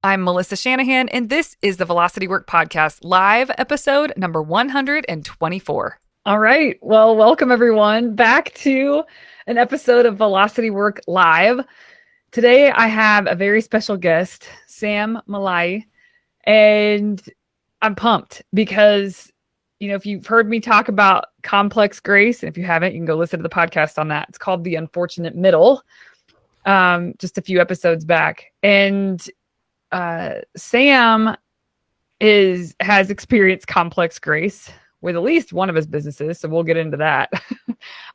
I'm Melissa Shanahan, and this is the Velocity Work Podcast, live episode number 124. All right. Well, welcome everyone back to an episode of Velocity Work Live. Today, I have a very special guest, Sam Mollaei, and I'm pumped because, if you've heard me talk about complex grace, and if you haven't, you can go listen to the podcast on that. It's called The Unfortunate Middle, just a few episodes back. And Sam has experienced complex grace with at least one of his businesses, so we'll get into that.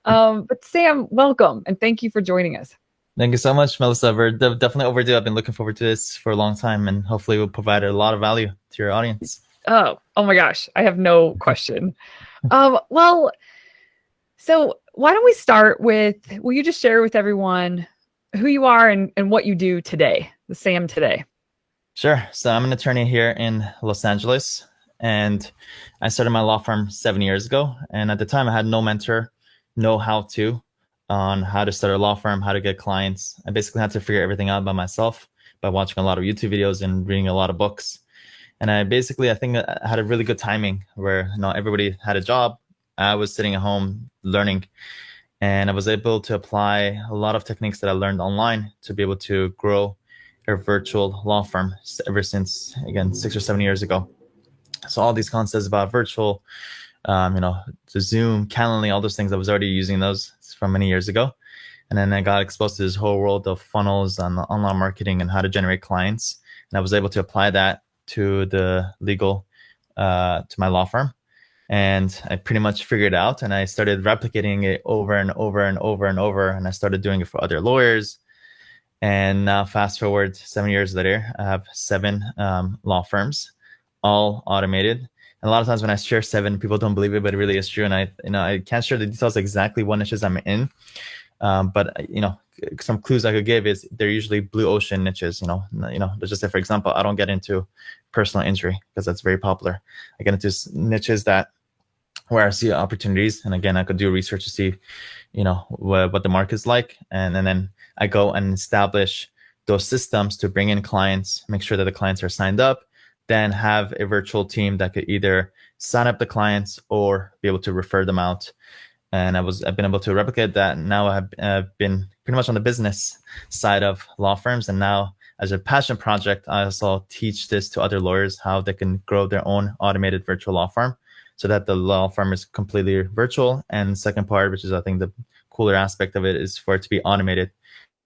But Sam, welcome, and thank you for joining us. Thank you so much, Melissa. We're definitely overdue. I've been looking forward to this for a long time, and hopefully we'll provide a lot of value to your audience. Oh my gosh, I have no question. Well, so why don't we start with, will you just share with everyone who you are and what you do today, the Sam today? Sure. So I'm an attorney here in Los Angeles, and I started my law firm 7 years ago. And at the time, I had no mentor, no how-to on how to start a law firm, how to get clients. I basically had to figure everything out by myself by watching a lot of YouTube videos and reading a lot of books. And I think I had a really good timing where everybody had a job. I was sitting at home learning, and I was able to apply a lot of techniques that I learned online to be able to grow a virtual law firm ever since, again, 6 or 7 years ago. So all these concepts about virtual, the Zoom, Calendly, all those things, I was already using those from many years ago. And then I got exposed to this whole world of funnels and online marketing and how to generate clients. And I was able to apply that to the legal, to my law firm. And I pretty much figured it out, and I started replicating it over and over and over and over. And I started doing it for other lawyers. And now fast forward 7 years later, I have 7 law firms, all automated. And a lot of times when I share 7, people don't believe it, but it really is true. And I can't share the details exactly what niches I'm in. But some clues I could give is they're usually blue ocean niches. Let's just say, for example, I don't get into personal injury because that's very popular. I get into niches where I see opportunities. And again, I could do research to see, what the market's like. And then I go and establish those systems to bring in clients, make sure that the clients are signed up, then have a virtual team that could either sign up the clients or be able to refer them out. And I've been able to replicate that. And now I've been pretty much on the business side of law firms. And now as a passion project, I also teach this to other lawyers, how they can grow their own automated virtual law firm so that the law firm is completely virtual. And second part, which is I think the cooler aspect of it, is for it to be automated.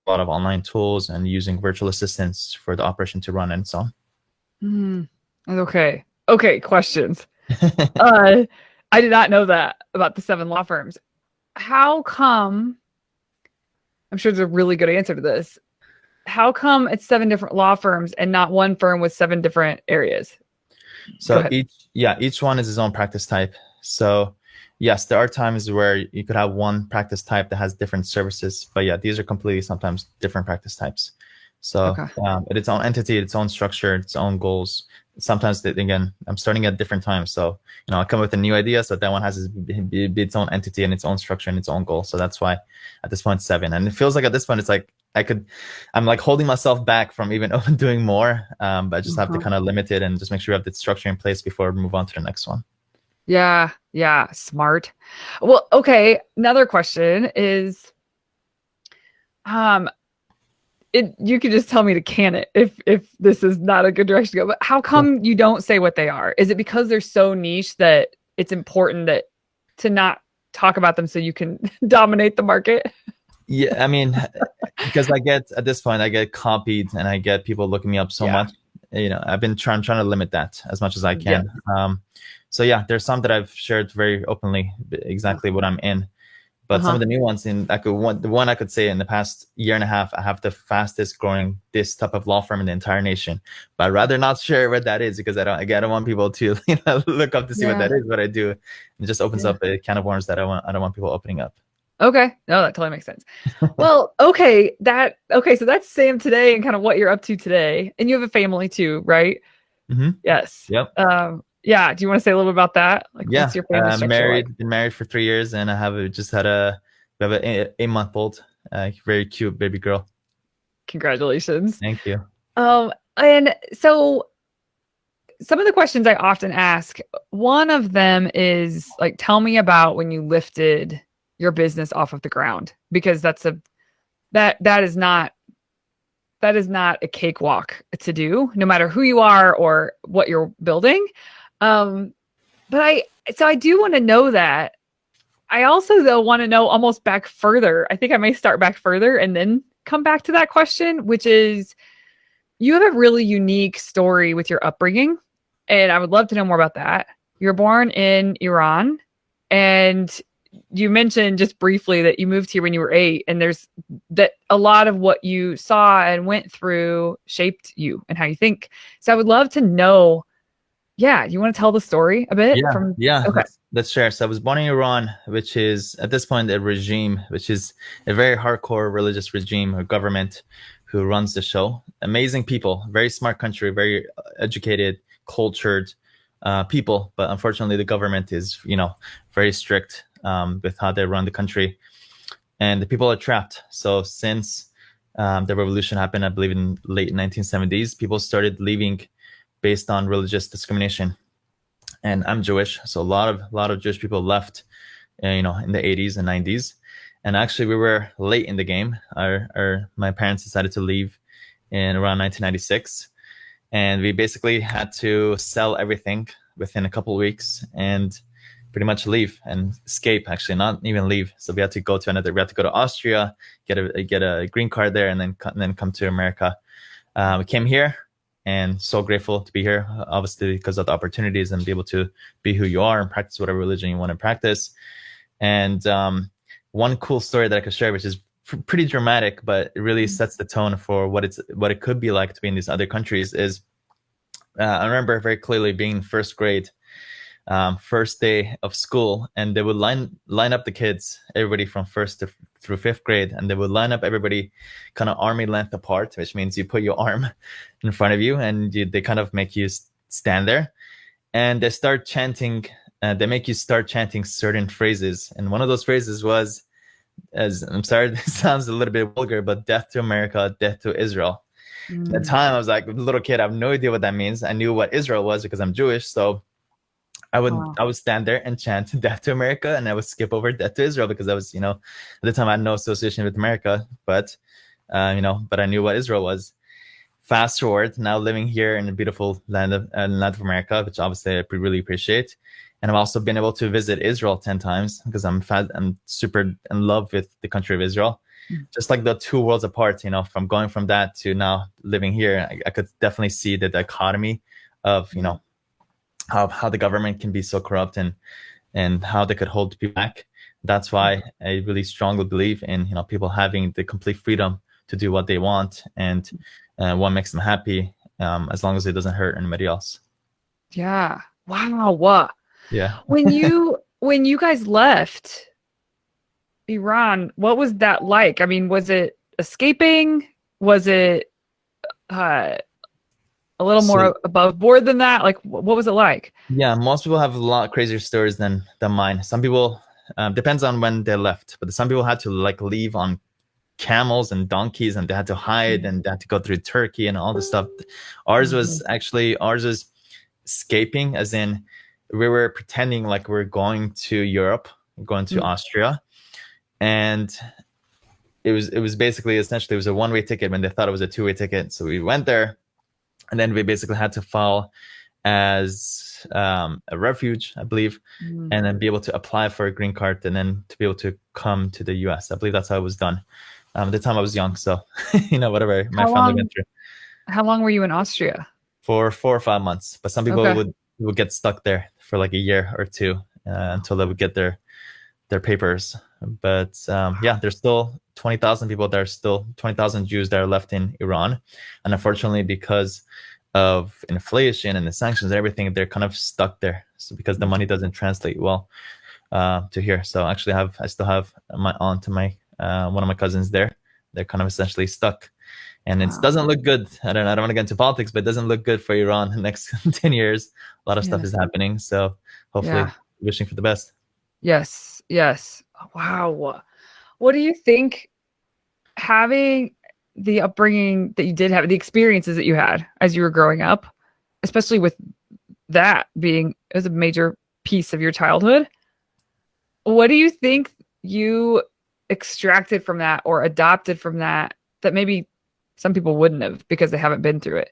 A lot of online tools and using virtual assistants for the operation to run and so on. Okay. Questions. I did not know that about the 7 law firms. How come, I'm sure there's a really good answer to this. How come it's 7 different law firms and not one firm with 7 different areas? So each one is its own practice type. So yes, there are times where you could have one practice type that has different services, but yeah, these are completely sometimes different practice types. So its own entity, its own structure, its own goals. Sometimes, again, I'm starting at different times. So, I come with a new idea. So that one has its own entity and its own structure and its own goal. So that's why at this point, 7. And it feels like at this point, it's like I'm like holding myself back from even doing more. But I just have to kind of limit it and just make sure we have the structure in place before we move on to the next one. Yeah. Smart. Well, okay. Another question is, you could just tell me to can it if this is not a good direction to go. But how come you don't say what they are? Is it because they're so niche that it's important to not talk about them so you can dominate the market? Yeah, I mean, because at this point I get copied and I get people looking me up so much. I've been trying to limit that as much as I can. So yeah, there's some that I've shared very openly exactly what I'm in. But some of the new ones the one I could say in the past year and a half, I have the fastest growing this type of law firm in the entire nation. But I'd rather not share what that is because I don't want people to look up to see what that is. What I do, it just opens up a can of worms that I don't want people opening up. Okay, no, that totally makes sense. Well, okay, so that's Sam today and kind of what you're up to today, and you have a family too, right? Mm-hmm. Yes. Yep. Yeah. Do you want to say a little bit about that? Like, what's your family structure like? Been married for 3 years, and we have an 8-month-old, very cute baby girl. Congratulations. Thank you. And so some of the questions I often ask, one of them is like, tell me about when you lifted your business off of the ground, because that is not a cakewalk to do, no matter who you are or what you're building. Um, but I do want to know that. I also though want to know almost back further. I think I may start back further and then come back to that question, which is you have a really unique story with your upbringing, and I would love to know more about that. You're born in Iran, and you mentioned just briefly that you moved here when you were 8, and there's that a lot of what you saw and went through shaped you and how you think. So I would love to know, yeah, you want to tell the story a bit Yeah, from yeah, okay. let's share. So I was born in Iran, which is at this point a regime, which is a very hardcore religious regime or government who runs the show. Amazing people, very smart country, very educated, cultured people. But unfortunately, the government is, very strict with how they run the country, and the people are trapped. So since the revolution happened, I believe in late 1970s, people started leaving based on religious discrimination. And I'm Jewish, so a lot of Jewish people left, in the 80s and 90s. And actually, we were late in the game. My parents decided to leave in around 1996, and we basically had to sell everything within a couple of weeks and pretty much leave and escape. Actually, not even leave. So we had to go to another. We had to go to Austria, get a green card there, and then come to America. We came here, and so grateful to be here, obviously because of the opportunities and be able to be who you are and practice whatever religion you want to practice. And one cool story that I could share, which is pretty dramatic, but it really sets the tone for what it could be like to be in these other countries, is I remember very clearly being in first grade, first day of school, and they would line up the kids, everybody from through fifth grade, and they would line up everybody kind of army length apart, which means you put your arm in front of you, and they kind of make you stand there, and they start chanting. They make you start chanting certain phrases, and one of those phrases was, as I'm sorry, this sounds a little bit vulgar, but "Death to America, death to Israel." At the time, I was like a little kid. I have no idea what that means. I knew what Israel was because I'm Jewish, so I would stand there and chant "Death to America," and I would skip over "Death to Israel" because I was, at the time I had no association with America, but but I knew what Israel was. Fast forward, now living here in the beautiful land of America, which obviously I really appreciate, and I've also been able to visit Israel 10 times because I'm super in love with the country of Israel. Just like the two worlds apart, from going from that to now living here, I could definitely see the dichotomy of how the government can be so corrupt and how they could hold people back. That's why I really strongly believe in people having the complete freedom to do what they want and what makes them happy, as long as it doesn't hurt anybody else. Yeah. Wow. What? Yeah. When you guys left Iran, what was that like? I mean, was it escaping? Was it uh, a little So more above board than that? Like, what was it like? yeah, most people have a lot crazier stories than mine. Some people, depends on when they left, but some people had to like leave on camels and donkeys, and they had to hide, and they had to go through Turkey and all this stuff. Ours was escaping, as in we were pretending like we're going to Europe, going to Austria, and it was basically essentially it was a one-way ticket when they thought it was a two-way ticket. So we went there, and then we basically had to file as a refuge, I believe, and then be able to apply for a green card, and then to be able to come to the US. I believe that's how it was done. At the time I was young, so whatever my family went through. How long were you in Austria? For 4 or 5 months, but some people Okay. would get stuck there for like a year or two until they would get their papers. But yeah, there's still 20,000 people. There's still 20,000 Jews that are left in Iran, and unfortunately, because of inflation and the sanctions and everything, they're kind of stuck there. So because the money doesn't translate well to here. So actually, I still have my aunt and my one of my cousins there. They're kind of essentially stuck, and it doesn't look good. I don't want to get into politics, but it doesn't look good for Iran the next 10 years. A lot of stuff is happening. So hopefully, Yeah. wishing for the best. Yes. Yes. Wow. What do you think having the upbringing that you did have, the experiences that you had as you were growing up, especially with that being as a major piece of your childhood. What do you think you extracted from that or adopted from that that maybe some people wouldn't have because they haven't been through it?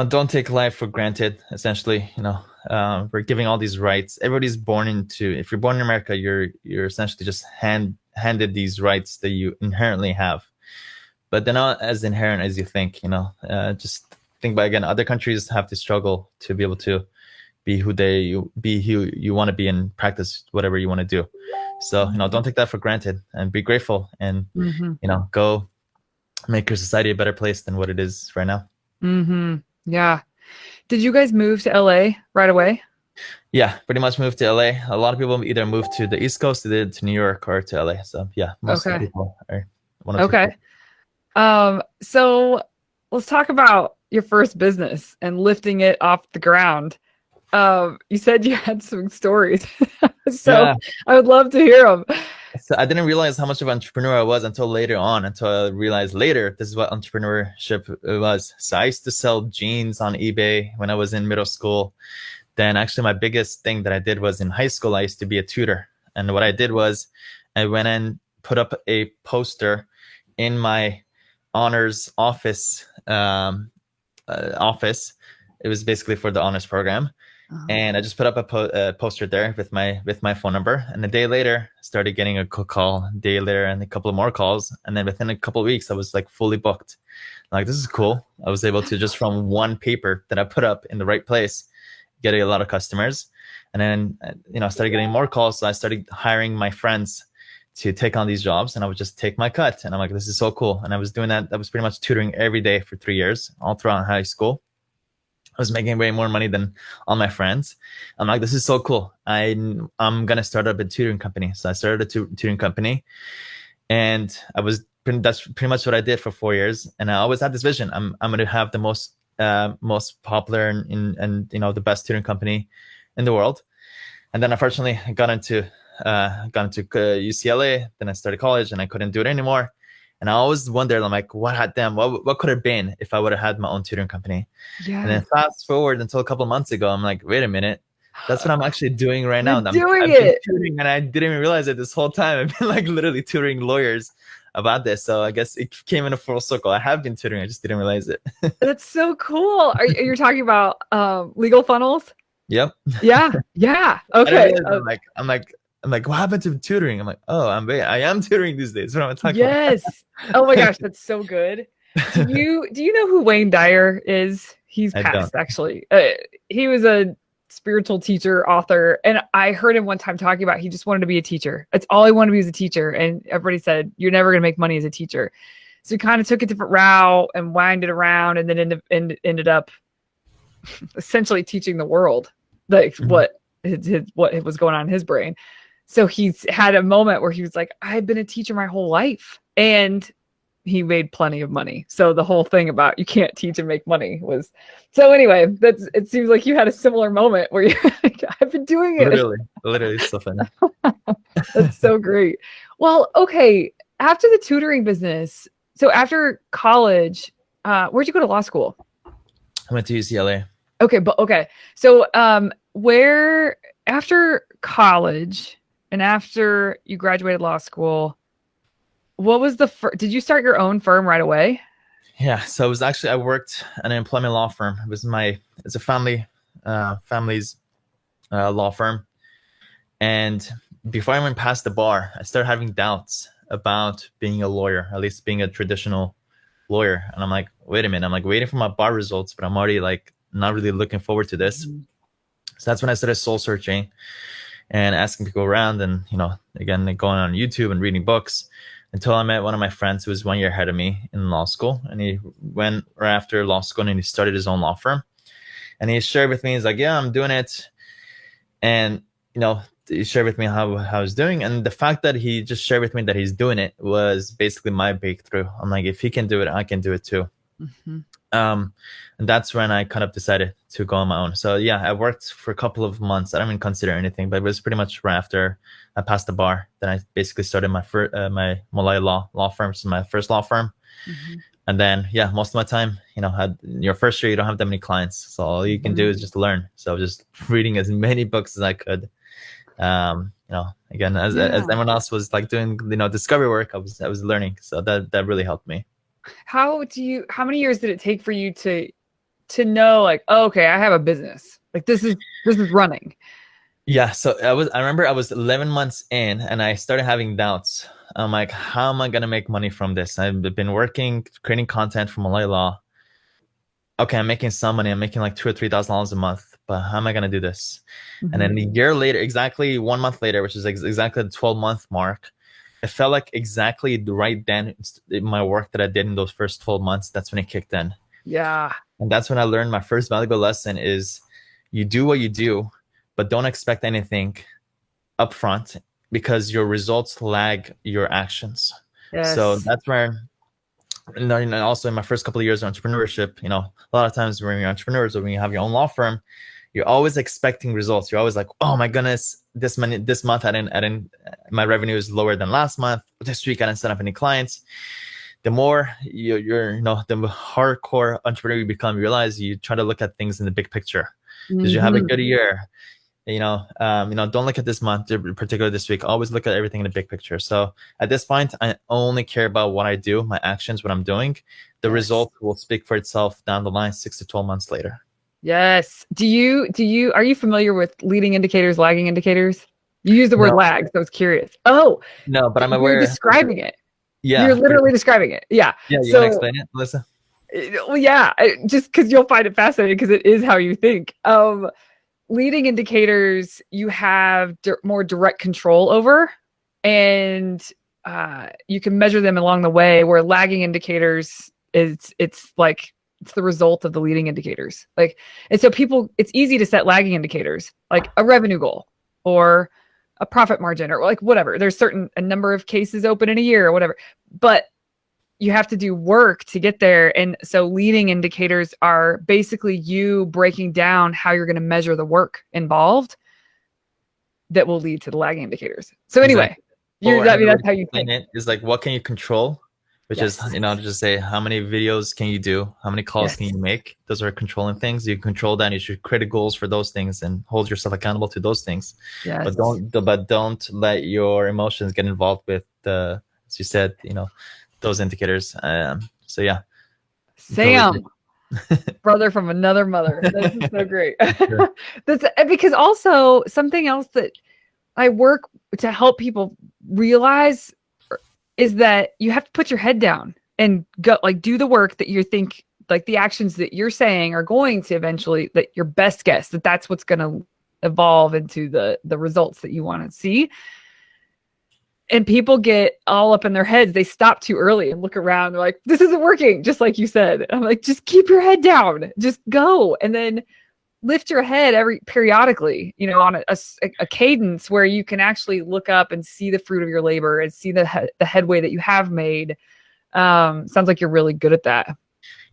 Don't take life for granted. Essentially, we're giving all these rights. Everybody's born into. If you're born in America, you're essentially just handed these rights that you inherently have, but they're not as inherent as you think. Just think about, again, other countries have to struggle to be able to be who you want to be and practice whatever you want to do. So don't take that for granted and be grateful, and Mm-hmm. go make your society a better place than what it is right now. Mm-hmm. Yeah. Did you guys move to LA right away? Yeah, pretty much moved to LA. A lot of people either moved to the East Coast, they did to New York, or to LA. So yeah, most of the Okay. people are one or two. Okay. So let's talk about your first business and lifting it off the ground. You said you had some stories, so Yeah. I would love to hear them. So I didn't realize how much of an entrepreneur I was until later on, until I realized later this is what entrepreneurship was. So I used to sell jeans on eBay when I was in middle school. Then actually my biggest thing that I did was in high school, I used to be a tutor. And what I did was I went and put up a poster in my honors office. Office. It was basically for the honors program. And I just put up a poster there with my phone number. And a day later, started getting a call. A day later, and a couple of more calls. And then within a couple of weeks, I was like fully booked. Like, this is cool. I was able to, just from one paper that I put up in the right place, get a lot of customers. And then I started getting more calls. So I started hiring my friends to take on these jobs, and I would just take my cut. And I'm like, this is so cool. And I was doing that. I was pretty much tutoring every day for 3 years, all throughout high school. I was making way more money than all my friends. I'm like, this is so cool. I'm gonna start up a tutoring company. So I started a tutoring company, and that's pretty much what I did for 4 years. And I always had this vision. I'm gonna have the most popular and the best tutoring company in the world. And then unfortunately, I got into UCLA. Then I started college, and I couldn't do it anymore. And I always wondered, I'm like, what could it have been if I would have had my own tutoring company? Yeah. And then fast forward until a couple of months ago, I'm like, wait a minute, that's what I'm actually doing right now. You're doing I've been it. tutoring, and I didn't even realize it this whole time. I've been like literally tutoring lawyers about this. So I guess it came in a full circle. I have been tutoring, I just didn't realize it. That's so cool. You're talking about legal funnels? Yep. Yeah. Yeah. I didn't Okay. realize, I'm like, what happened to tutoring? I'm like, oh, I am tutoring these days. What am I talking Yes. Oh my gosh, that's so good. Do you know who Wayne Dyer is? He's I passed, don't. actually. He was a spiritual teacher, author, and I heard him one time talking about he just wanted to be a teacher. That's all he wanted to be, as a teacher. And everybody said, you're never going to make money as a teacher. So he kind of took a different route and winded around, and then ended up essentially teaching the world, like what was going on in his brain. So he's had a moment where he was like, I've been a teacher my whole life, and he made plenty of money. So the whole thing about you can't teach and make money was, so anyway, it seems like you had a similar moment where you're like, I've been doing it. Literally so funny. That's so great. Well, okay. After the tutoring business, so after college, where'd you go to law school? I went to UCLA. Okay. So where, after college and after you graduated law school, what was did you start your own firm right away? Yeah, so it was actually, I worked at an employment law firm. It's a family's law firm. And before I went past the bar, I started having doubts about being a lawyer, at least being a traditional lawyer. And I'm like, wait a minute, I'm like waiting for my bar results, but I'm already like not really looking forward to this. Mm-hmm. So that's when I started soul searching and asking people around, and again, going on YouTube and reading books, until I met one of my friends who was 1 year ahead of me in law school. And he went right after law school and he started his own law firm. And he shared with me, he's like, yeah, I'm doing it. And he shared with me how he's doing. And the fact that he just shared with me that he's doing it was basically my breakthrough. I'm like, if he can do it, I can do it too. Mm-hmm. And that's when I kind of decided to go on my own. So yeah, I worked for a couple of months. I don't even consider anything, but it was pretty much right after I passed the bar. Then I basically started my Mollaei law firm. So my first law firm. Mhm. And then, yeah, most of my time, had your first year, you don't have that many clients. So all you can do is just learn. So just reading as many books as I could. Again, as Yeah. everyone else was like doing, discovery work, I was learning. So that really helped me. How many years did it take for you to know like, oh, okay, I have a business. Like this is running. Yeah, so I remember I was 11 months in and I started having doubts. I'm like, how am I gonna make money from this? I've been working, creating content for Mollaei Law. Okay, I'm making some money. I'm making like $2,000 or $3,000 a month, but how am I gonna do this? And then a year later, exactly 1 month later, which is exactly the 12-month mark, it felt like exactly right then my work that I did in those first 12 months, that's when it kicked in. Yeah. And that's when I learned my first valuable lesson is you do what you do, but don't expect anything upfront because your results lag your actions. So Yes. that's where, and also in my first couple of years of entrepreneurship, a lot of times when you're entrepreneurs or when you have your own law firm, you're always expecting results. You're always like, oh my goodness, this month I didn't, my revenue is lower than last month. This week I didn't set up any clients. The more the hardcore entrepreneur you become, you realize you try to look at things in the big picture. Did you have a good year? Don't look at this month, particularly this week. Always look at everything in the big picture. So at this point, I only care about what I do, my actions, what I'm doing. The result will speak for itself down the line, 6 to 12 months later. Yes. Are you familiar with leading indicators, lagging indicators? You use the word No, lag, so I was curious. Oh, no, but I'm you're aware. describing it. You're Yeah, literally describing it. Yeah. yeah. You want to So, explain it, Melissa? well, yeah, just because you'll find it fascinating because it is how you think. Leading indicators you have more direct control over, and you can measure them along the way. Where lagging indicators it's like it's the result of the leading indicators. Like, and so it's easy to set lagging indicators like a revenue goal or a profit margin or like whatever. There's a number of cases open in a year or whatever, but you have to do work to get there. And so leading indicators are basically you breaking down how you're going to measure the work involved that will lead to the lagging indicators. So anyway, Exactly. I mean, Another way that's how to you explain think. it is like, what can you control? Which is, Yes. just say how many videos can you do? How many calls can Yes. you make? Those are controlling things. You control that. And you should create goals for those things and hold yourself accountable to those things. Yes. But don't let your emotions get involved with as you said, those indicators. So yeah, Sam, brother from another mother. This is so great. That's because also something else that I work to help people realize is that you have to put your head down and go like do the work that you think like the actions that you're saying are going to eventually that your best guess that's what's going to evolve into the results that you want to see. And people get all up in their heads. They stop too early and look around. They're like, this isn't working, just like you said. I'm like, just keep your head down. Just go. And then lift your head periodically, on a cadence where you can actually look up and see the fruit of your labor and see the headway that you have made. Sounds like you're really good at that.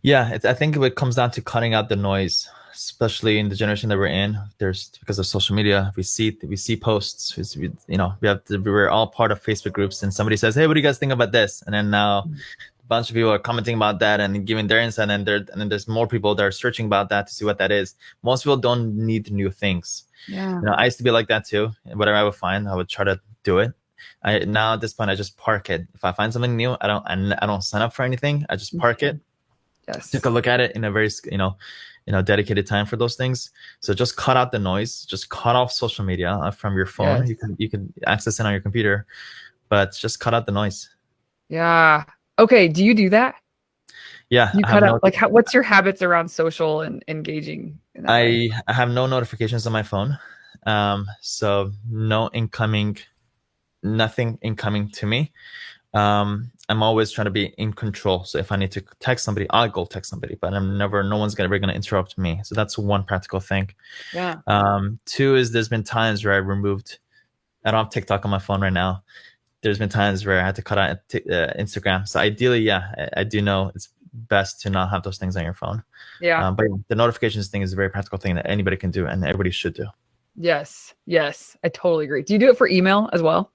Yeah, I think it comes down to cutting out the noise, especially in the generation that we're in. Because of social media, we see posts. We're all part of Facebook groups, and somebody says, "Hey, what do you guys think about this?" And then now a bunch of people are commenting about that and giving their insight, and then there's more people that are searching about that to see what that is. Most people don't need new things. Yeah. I used to be like that too. Whatever I would find, I would try to do it. Now at this point, I just park it. If I find something new, I don't sign up for anything. I just park it. Yes. Take a look at it in a very dedicated time for those things. So just cut out the noise. Just cut off social media from your phone. Yes. You can access it on your computer, but just cut out the noise. Yeah. Okay. Do you do that? Yeah. You cut out what's your habits around social and engaging in that way? I have no notifications on my phone. So nothing incoming to me. I'm always trying to be in control. So if I need to text somebody, I'll go text somebody, but no one's ever going to interrupt me. So that's one practical thing. Yeah. Two is there's been times where I don't have TikTok on my phone right now. There's been times where I had to cut out Instagram. So ideally, yeah, I do know it's best to not have those things on your phone. Yeah. But the notifications thing is a very practical thing that anybody can do and everybody should do. Yes. Yes. I totally agree. Do you do it for email as well?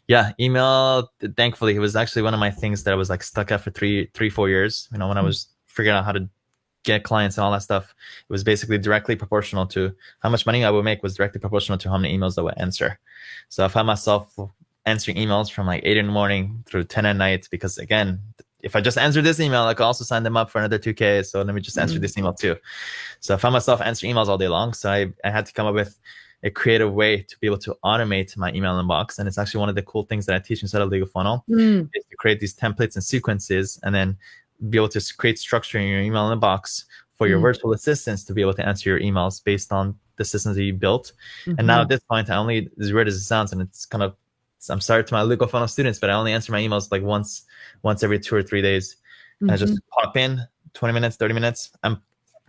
Yeah, email. Thankfully, it was actually one of my things that I was like stuck at for 4 years. When I was figuring out how to get clients and all that stuff, it was basically directly proportional to how much money I would make was directly proportional to how many emails I would answer. So I found myself answering emails from like 8 in the morning through 10 at night because again, if I just answer this email, I could also sign them up for another 2K. So let me just answer this email too. So I found myself answering emails all day long. So I had to come up with a creative way to be able to automate my email inbox. And it's actually one of the cool things that I teach inside of Legal Funnel is to create these templates and sequences and then be able to create structure in your email inbox for your virtual assistants to be able to answer your emails based on the systems that you built. And now at this point, I only, as weird as it sounds, and it's kind of, I'm sorry to my Legal Funnel students, but I only answer my emails like once every 2 or 3 days. And I just pop in 20 minutes, 30 minutes. I'm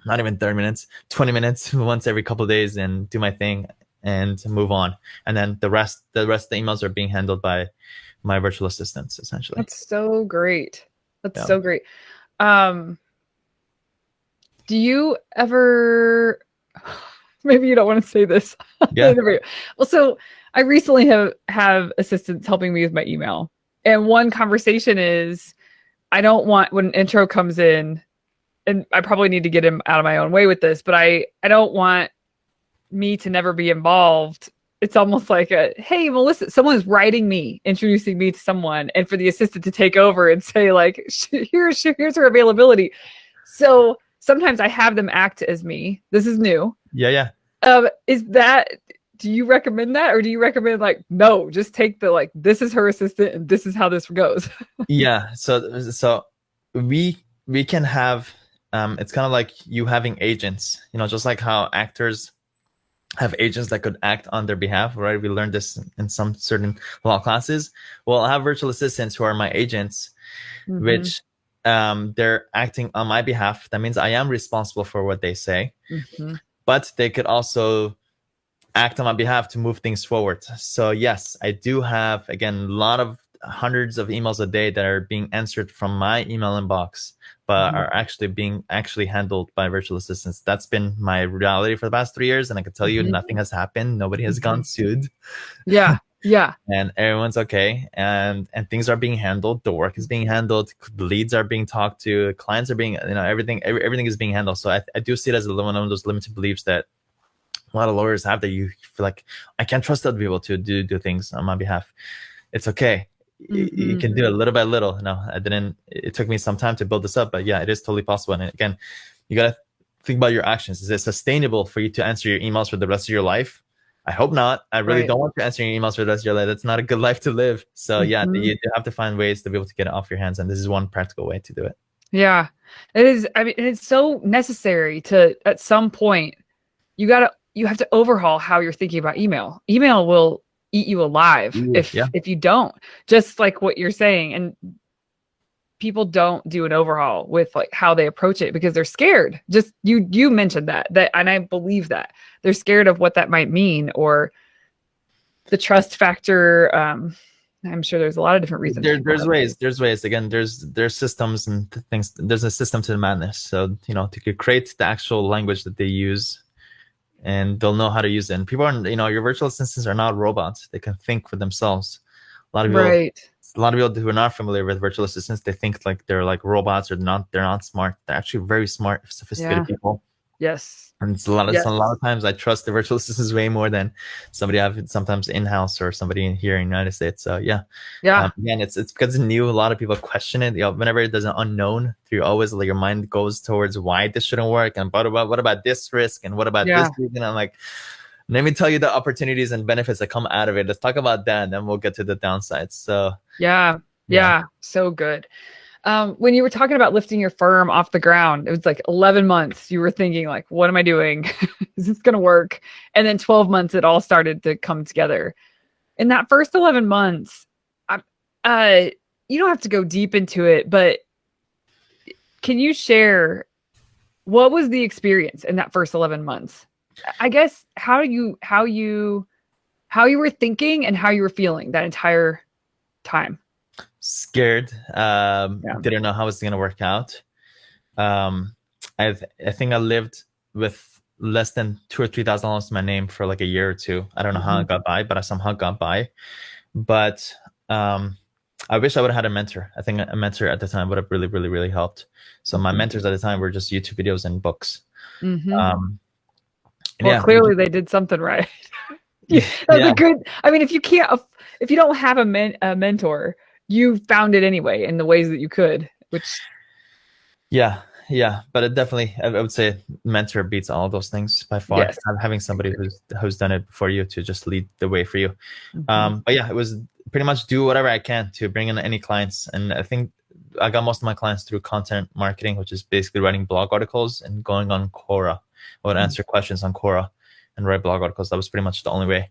not even 30 minutes, 20 minutes once every couple of days and do my thing and move on. And then the rest of the emails are being handled by my virtual assistants, essentially. That's so great. That's so great. Do you ever, maybe you don't want to say this. Yeah. Well, so I recently have assistants helping me with my email. And one conversation is, I don't want, when an intro comes in, and I probably need to get him out of my own way with this, but I don't want me to never be involved. It's almost like hey, Melissa, someone's writing me, introducing me to someone, and for the assistant to take over and say like, here's her availability. So sometimes I have them act as me. This is new. Yeah. Do you recommend that? Or do you recommend like, no, just take the, like, this is her assistant and this is how this goes? Yeah. So we can have, it's kind of like you having agents, just like how actors have agents that could act on their behalf, right? We learned this in some certain law classes. Well, I have virtual assistants who are my agents, which they're acting on my behalf. That means I am responsible for what they say, but they could also act on my behalf to move things forward. So yes, I do have, again, a lot of hundreds of emails a day that are being answered from my email inbox, but are actually being handled by virtual assistants. That's been my reality for the past 3 years. And I can tell you nothing has happened. Nobody has gone sued. Yeah. And everyone's okay. And things are being handled. The work is being handled. Leads are being talked to. Clients are being, everything is being handled. So I do see it as one of those limited beliefs that a lot of lawyers have, that you feel like, I can't trust other people to do things on my behalf. It's okay. You can do it little by little. It took me some time to build this up, but yeah, it is totally possible. And again, you got to think about your actions. Is it sustainable for you to answer your emails for the rest of your life? I hope not. I really don't want you answering your emails for the rest of your life. That's not a good life to live. So yeah, you have to find ways to be able to get it off your hands. And this is one practical way to do it. Yeah, it is. I mean, it's so necessary to, at some point, you have to overhaul how you're thinking about email. Email will eat you alive if you don't, just like what you're saying. And people don't do an overhaul with like how they approach it because they're scared. Just you mentioned that, and I believe that they're scared of what that might mean, or the trust factor. I'm sure there's a lot of different reasons. There's ways. Again, there's systems and things. There's a system to the madness. So to create the actual language that they use, and they'll know how to use it. And people are, your virtual assistants are not robots. They can think for themselves. A lot of people who are not familiar with virtual assistants, they think like they're like robots, or they're not smart. They're actually very smart, sophisticated people. Yes. And it's a lot of times I trust the virtual assistants way more than somebody I have sometimes in-house or somebody in here in the United States. So yeah. Again, it's because it's new. A lot of people question it. Whenever there's an unknown, you always like your mind goes towards why this shouldn't work, and what about this risk, and what about this reason? I'm like, let me tell you the opportunities and benefits that come out of it. Let's talk about that, and then we'll get to the downsides. So yeah, so good. When you were talking about lifting your firm off the ground, it was like 11 months. You were thinking like, what am I doing? Is this going to work? And then 12 months, it all started to come together. In that first 11 months, you don't have to go deep into it, but can you share what was the experience in that first 11 months? I guess how you were thinking and how you were feeling that entire time. Scared. Didn't know how it was going to work out. I think I lived with less than $2,000 or $3,000 to my name for like a year or two. I don't know how I got by, but I somehow got by. But I wish I would have had a mentor. I think a mentor at the time would have really, really, really helped. So my mentors at the time were just YouTube videos and books. Mm-hmm. Um, and Well, yeah, clearly they did something right. That's yeah, a good. I mean, if you don't have a mentor, you found it anyway in the ways that you could. Which, yeah. But it definitely, I would say, mentor beats all those things by far. yes. Having somebody who's done it before you to just lead the way for you. Mm-hmm. But yeah, it was pretty much do whatever I can to bring in any clients, and I think I got most of my clients through content marketing, which is basically writing blog articles and going on Quora. I would answer questions on Quora and write blog articles. That was pretty much the only way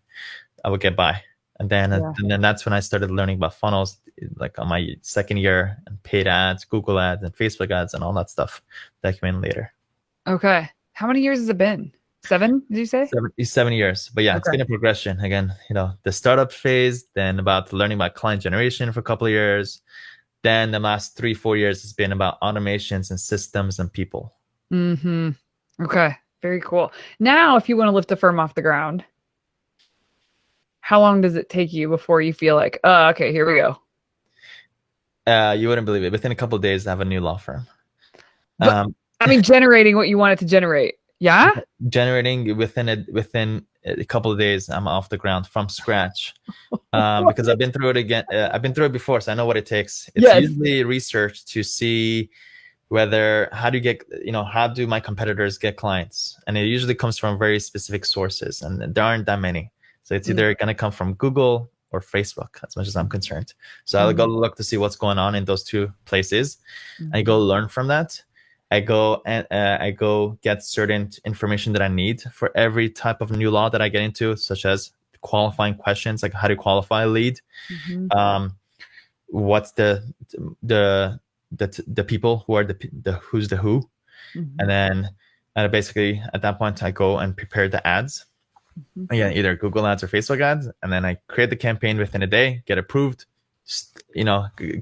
I would get by. And then that's when I started learning about funnels, like on my second year, and paid ads, Google ads, and Facebook ads, and all that stuff that came in later. Okay. How many years has it been? 7, did you say? 7 years. But yeah, it's Okay. been a progression. Again, the startup phase, then about learning about client generation for a couple of years. Then the last 3-4 years has been about automations and systems and people. Mm-hmm. Okay. Very cool. Now, if you want to lift a firm off the ground, how long does it take you before you feel like, oh, okay, here we go? You wouldn't believe it. Within a couple of days, I have a new law firm. But I mean, generating what you want it to generate. Yeah. Generating within a couple of days, I'm off the ground from scratch. Because I've been through it again. I've been through it before, so I know what it takes. It's usually research to see how do my competitors get clients, and it usually comes from very specific sources, and there aren't that many. So it's either going to come from Google or Facebook, as much as I'm concerned. So I'll go look to see what's going on in those two places. I go learn from that. I go get certain information that I need for every type of new law that I get into, such as qualifying questions, like how to qualify a lead. What's the people who are who's the who, and then basically at that point I go and prepare the ads. Again, either Google ads or Facebook ads, and then I create the campaign within a day, get approved,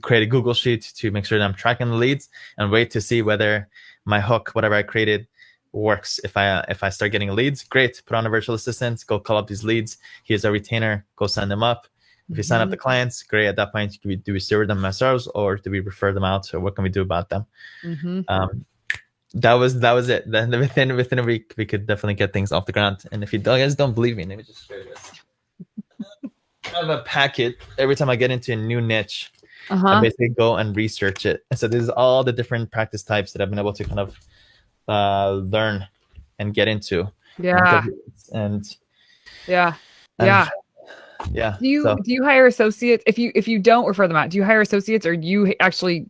create a Google sheet to make sure that I'm tracking the leads, and wait to see whether my hook, whatever I created, works. If I start getting leads, great, put on a virtual assistant, go call up these leads. Here's a retainer, go sign them up. If you sign up the clients, great. At that point, do we serve them ourselves, or do we refer them out, or what can we do about them? That was it. Then within a week, we could definitely get things off the ground. And if you guys don't believe me, let me just share this. I have a packet. Every time I get into a new niche, I basically go and research it. And so this is all the different practice types that I've been able to kind of learn and get into. Yeah. Do you hire associates? If you don't refer them out, do you hire associates, or do you actually?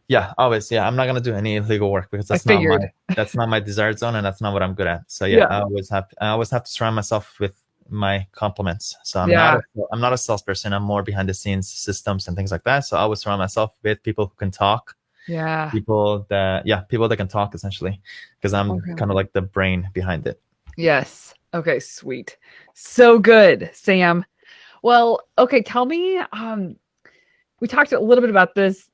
Yeah, always. Yeah, I'm not gonna do any legal work because that's not my desired zone, and that's not what I'm good at. So yeah. I always have to surround myself with my compliments. So I'm not a salesperson. I'm more behind the scenes systems and things like that. So I always surround myself with people who can talk. Yeah. People that can talk, essentially, because I'm kind of like the brain behind it. Yes. Okay, sweet. So good, Sam. Well, okay, tell me, we talked a little bit about this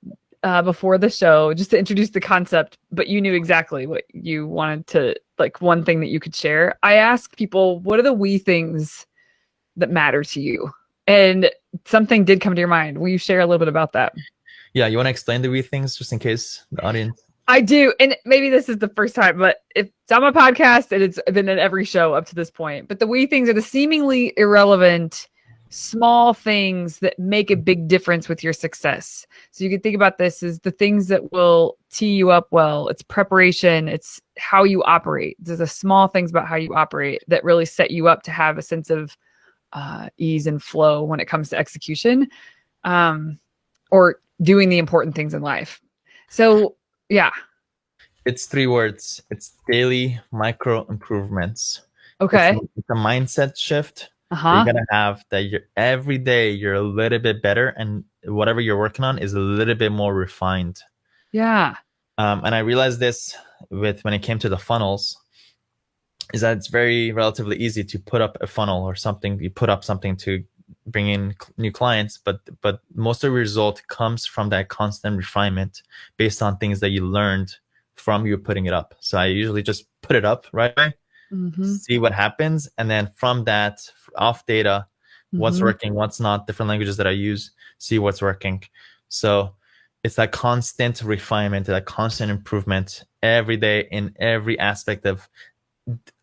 before the show, just to introduce the concept, but you knew exactly what you wanted to, like, one thing that you could share. I ask people, what are the we things that matter to you? And something did come to your mind. Will you share a little bit about that? Yeah, you want to explain the we things just in case the audience? I do. And maybe this is the first time, but it's on my podcast and it's been in every show up to this point. But the we things are the seemingly irrelevant small things that make a big difference with your success. So you can think about this as the things that will tee you up well. It's preparation. It's how you operate. There's the small things about how you operate that really set you up to have a sense of ease and flow when it comes to execution, or doing the important things in life. So yeah. It's 3 words. It's daily micro improvements. Okay. It's a mindset shift. You're gonna have that every day you're a little bit better, and whatever you're working on is a little bit more refined. Yeah. And I realized this when it came to the funnels, is that it's very relatively easy to put up a funnel or something. You put up something to bring in new clients, but most of the result comes from that constant refinement based on things that you learned from you putting it up. So I usually just put it up right away. See what happens, and then from that, off data, what's Mm-hmm. working, what's not, different languages that I use, see what's working. So it's that constant refinement, that constant improvement every day in every aspect of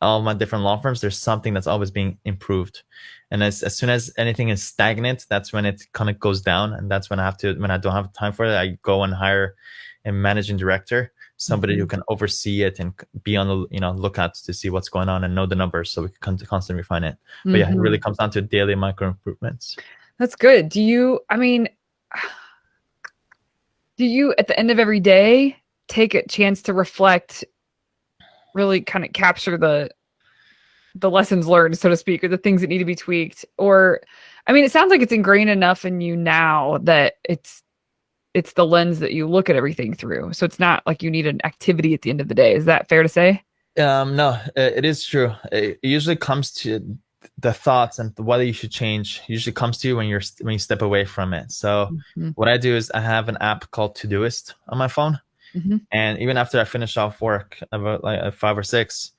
all my different law firms. There's something that's always being improved. And as soon as anything is stagnant, that's when it kind of goes down. And that's when when I don't have time for it, I go and hire a managing director, somebody who Mm-hmm. can oversee it and be on the lookout to see what's going on and know the numbers, so we can constantly refine it. But yeah, it Mm-hmm. really comes down to daily micro improvements. That's good. I mean, do you at the end of every day take a chance to reflect, really kind of capture the lessons learned, so to speak, or the things that need to be tweaked? Or, I mean, it sounds like it's ingrained enough in you now that it's the lens that you look at everything through. So it's not like you need an activity at the end of the day. Is that fair to say? No, it is true. It usually comes to the thoughts and whether you should change. Usually comes to you when you step away from it. So Mm-hmm. what I do is I have an app called Todoist on my phone, Mm-hmm. and even after I finish off work about like at 5 or 6,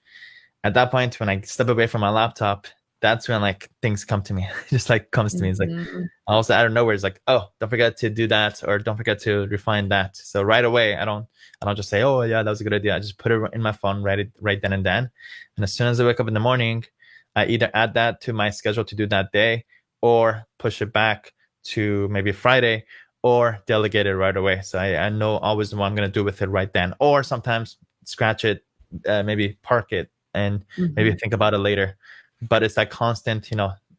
at that point when I step away from my laptop, that's when like things come to me. It just like comes to me. It's like Mm-hmm. also out of nowhere, it's like, oh, don't forget to do that, or don't forget to refine that. So right away, I don't just say, oh yeah, that was a good idea. I just put it in my phone, write it right then and then. And as soon as I wake up in the morning, I either add that to my schedule to do that day, or push it back to maybe Friday, or delegate it right away. So I know always what I'm gonna do with it right then. Or sometimes scratch it, maybe park it, and maybe Mm-hmm. think about it later. But it's that constant,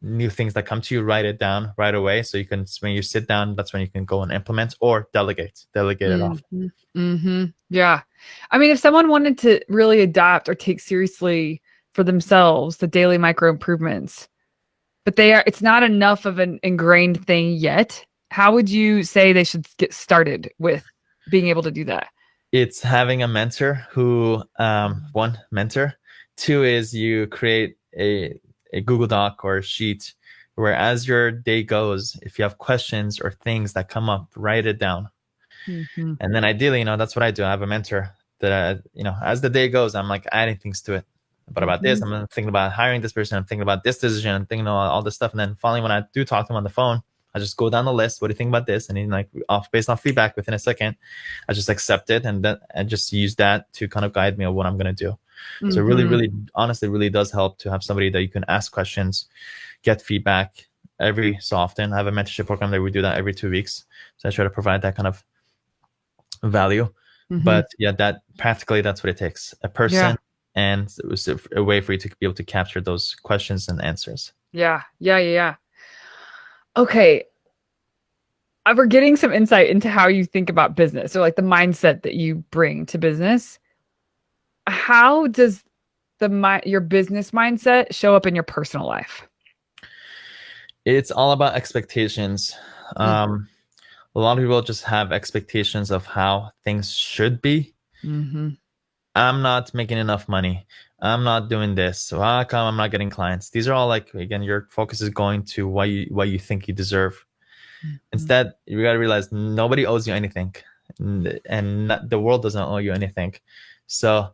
new things that come to you, write it down right away. So you can, when you sit down, that's when you can go and implement or delegate it off. Mm-hmm. Mm-hmm. Yeah. I mean, if someone wanted to really adopt or take seriously for themselves the daily micro improvements, but it's not enough of an ingrained thing yet, how would you say they should get started with being able to do that? It's having a mentor who, one, mentor. Two is you create a Google Doc or a sheet where, as your day goes, if you have questions or things that come up, write it down. Mm-hmm. And then ideally, that's what I do. I have a mentor that, as the day goes, I'm like adding things to it. What about this? Mm-hmm. I'm thinking about hiring this person. I'm thinking about this decision. I'm thinking all this stuff. And then finally, when I do talk to him on the phone, I just go down the list. What do you think about this? And then, like, based on feedback, within a second, I just accept it, and then I just use that to kind of guide me on what I'm going to do. So it really, Mm-hmm. really, honestly, really does help to have somebody that you can ask questions, get feedback every so often. I have a mentorship program that we do that every 2 weeks. So I try to provide that kind of value. Mm-hmm. But yeah, that practically, that's what it takes: a Yeah. person, and it was a way for you to be able to capture those questions and answers. Yeah. Yeah. Yeah. Yeah. Okay. We're getting some insight into how you think about business, or like the mindset that you bring to business. How does your business mindset show up in your personal life? It's all about expectations. Mm. A lot of people just have expectations of how things should be. Mm-hmm. I'm not making enough money. I'm not doing this. So how come I'm not getting clients? These are all, like, again, your focus is going to what you think you deserve. Mm-hmm. Instead, you got to realize nobody owes you anything, and the world doesn't owe you anything. So,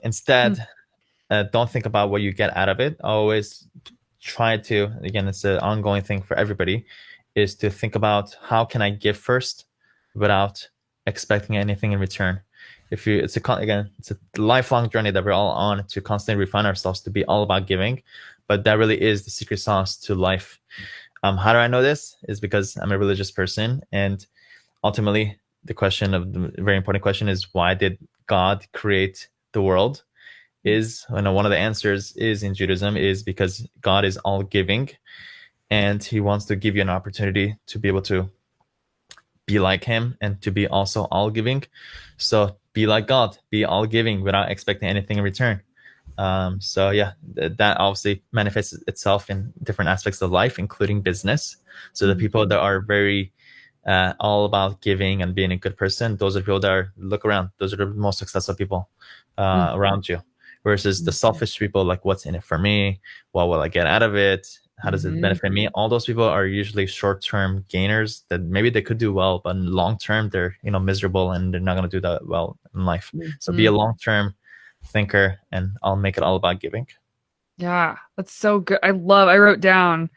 instead, don't think about what you get out of it. Always try to, again, it's an ongoing thing for everybody, is to think about how can I give first without expecting anything in return. It's a lifelong journey that we're all on, to constantly refine ourselves to be all about giving, but that really is the secret sauce to life. How do I know this? Is because I'm a religious person, and ultimately the very important question is, why did God create the world? Is, one of the answers is, in Judaism, is because God is all giving, and he wants to give you an opportunity to be able to be like him and to be also all giving. So be like God, be all giving without expecting anything in return. So yeah, that obviously manifests itself in different aspects of life, including business. So the people that are very all about giving and being a good person, those are people that look around. Those are the most successful people around you. Versus the selfish people, like, what's in it for me? What will I get out of it? How does it Mm-hmm. benefit me? All those people are usually short-term gainers that maybe they could do well, but in long term, they're miserable, and they're not going to do that well in life. So be Mm-hmm. a long-term thinker, and I'll make it all about giving. Yeah, that's so good. I wrote down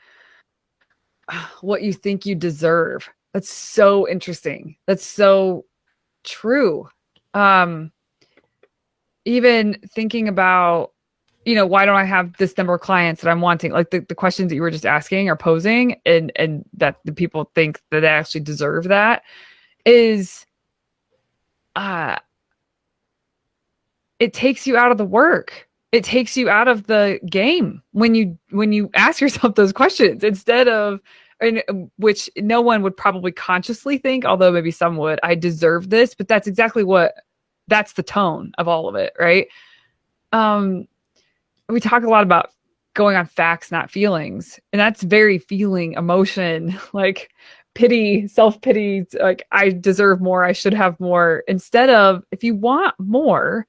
what you think you deserve. That's so interesting. That's so true. Um, Even thinking about, why don't I have this number of clients that I'm wanting? Like the questions that you were just asking or posing, and that the people think that they actually deserve that is uh it takes you out of the work. It takes you out of the game when you ask yourself those questions instead of, and which no one would probably consciously think, although maybe some would, I deserve this, but that's the tone of all of it, right? Um, we talk a lot about going on facts, not feelings, and that's very feeling emotion, like pity, self-pity, like I deserve more, I should have more, instead of, if you want more,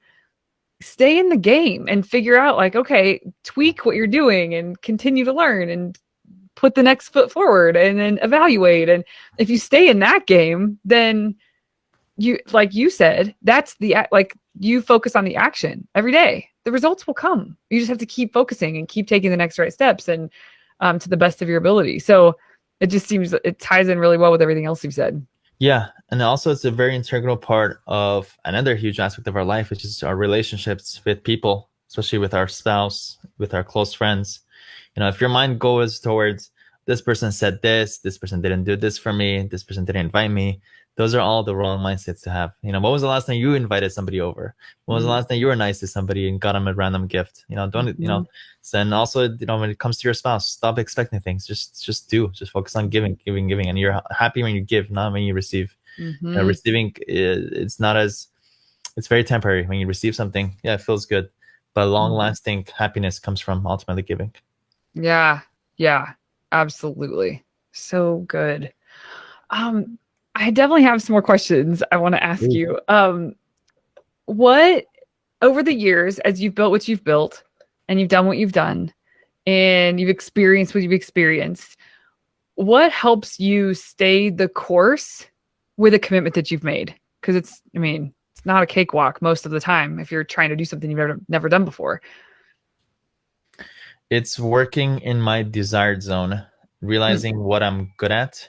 stay in the game and figure out, like, okay, tweak what you're doing and continue to learn and put the next foot forward and then evaluate. And if you stay in that game, then you, like you said, that's the, like, you focus on the action every day, the results will come. You just have to keep focusing and keep taking the next right steps, and to the best of your ability. So it just seems it ties in really well with everything else you've said. Yeah. And also, it's a very integral part of another huge aspect of our life, which is our relationships with people, especially with our spouse, with our close friends. If your mind goes towards this person said this person didn't do this for me, this person didn't invite me, those are all the wrong mindsets to have. When was the last time you invited somebody over? When was the last time you were nice to somebody and got them a random gift? Don't, so, and also, when it comes to your spouse, stop expecting things. Just focus on giving. And you're happy when you give, not when you receive. Receiving, it's very temporary. When you receive something, yeah, it feels good. But long lasting happiness comes from ultimately giving. Yeah, yeah, absolutely. So good. I definitely have some more questions I want to ask Ooh. you. What, over the years, as you've built what you've built and you've done what you've done and you've experienced what you've experienced, what helps you stay the course with a commitment that you've made? Because it's not a cakewalk most of the time if you're trying to do something you've never done before. It's working in my desired zone, realizing what I'm good at.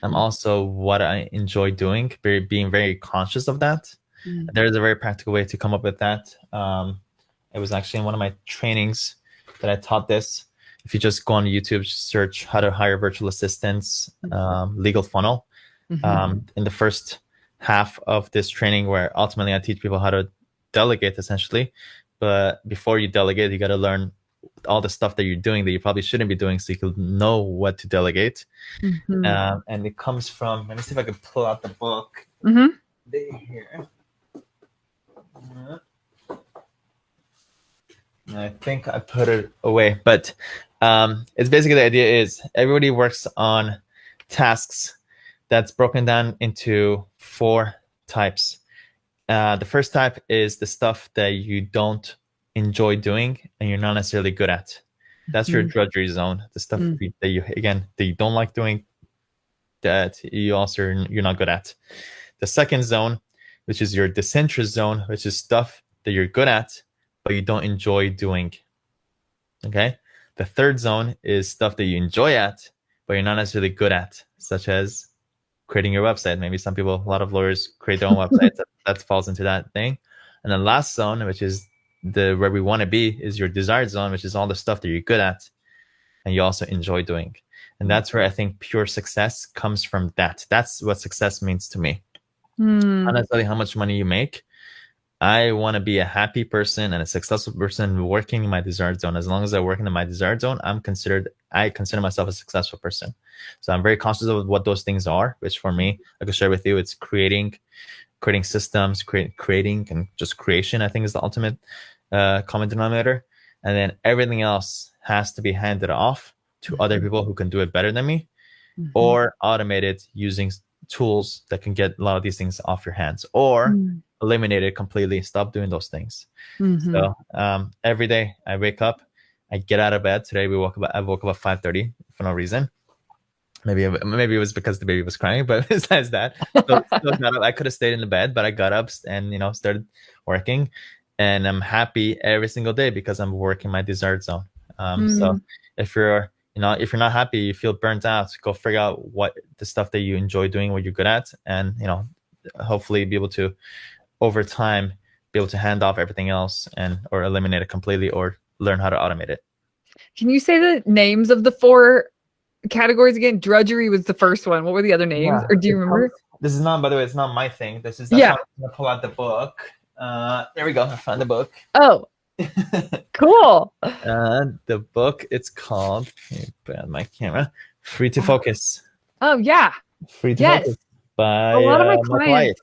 I'm also what I enjoy doing, being very conscious of that. There's a very practical way to come up with that. It was actually in one of my trainings that I taught this. If you just go on YouTube, search how to hire virtual assistants, legal funnel. In the first half of this training, where ultimately I teach people how to delegate, essentially. But before you delegate, you got to learn all the stuff that you're doing that you probably shouldn't be doing, so you can know what to delegate. And it comes from, let me see if I can pull out the book. Here. I think I put it away, but it's basically, the idea is everybody works on tasks that's broken down into 4 types. The first type is the stuff that you don't enjoy doing and you're not necessarily good at. That's your drudgery zone. The stuff that you don't like doing, that you're not good at. The second zone, which is your disinterest zone, which is stuff that you're good at but you don't enjoy doing. Okay. The third zone is stuff that you enjoy at but you're not necessarily good at, such as creating your website. Maybe a lot of lawyers create their own websites. That falls into that thing. And the last zone, which is where we want to be, is your desired zone, which is all the stuff that you're good at and you also enjoy doing. And that's where I think pure success comes from. That's what success means to me. Not necessarily how much money you make. I want to be a happy person and a successful person working in my desired zone. As long as I work in my desired zone, I consider myself a successful person. So I'm very conscious of what those things are, which for me, I could share with you, it's creating systems, creating and just creation, I think, is the ultimate common denominator. And then everything else has to be handed off to other people who can do it better than me, or automated using tools that can get a lot of these things off your hands, or eliminate it completely. Stop doing those things. So every day I wake up, I get out of bed. Today I woke up at 5:30 for no reason. Maybe it was because the baby was crying, but besides that, I could have stayed in the bed, but I got up and started working, and I'm happy every single day because I'm working my desired zone. So if you're not happy, you feel burnt out, go figure out what the stuff that you enjoy doing, what you're good at, and hopefully be able to over time be able to hand off everything else or eliminate it completely or learn how to automate it. Can you say the names of the 4 categories again? Drudgery was the first one. What were the other names? Yeah, or do you remember? This is not, by the way, it's not my thing. That's Yeah. why I'm gonna pull out the book. There we go. I found the book. Oh, cool. The book, it's called, let me put on my camera, Free to Focus. Oh, yeah. Free to Yes. Focus by A lot of my Mollaei. clients,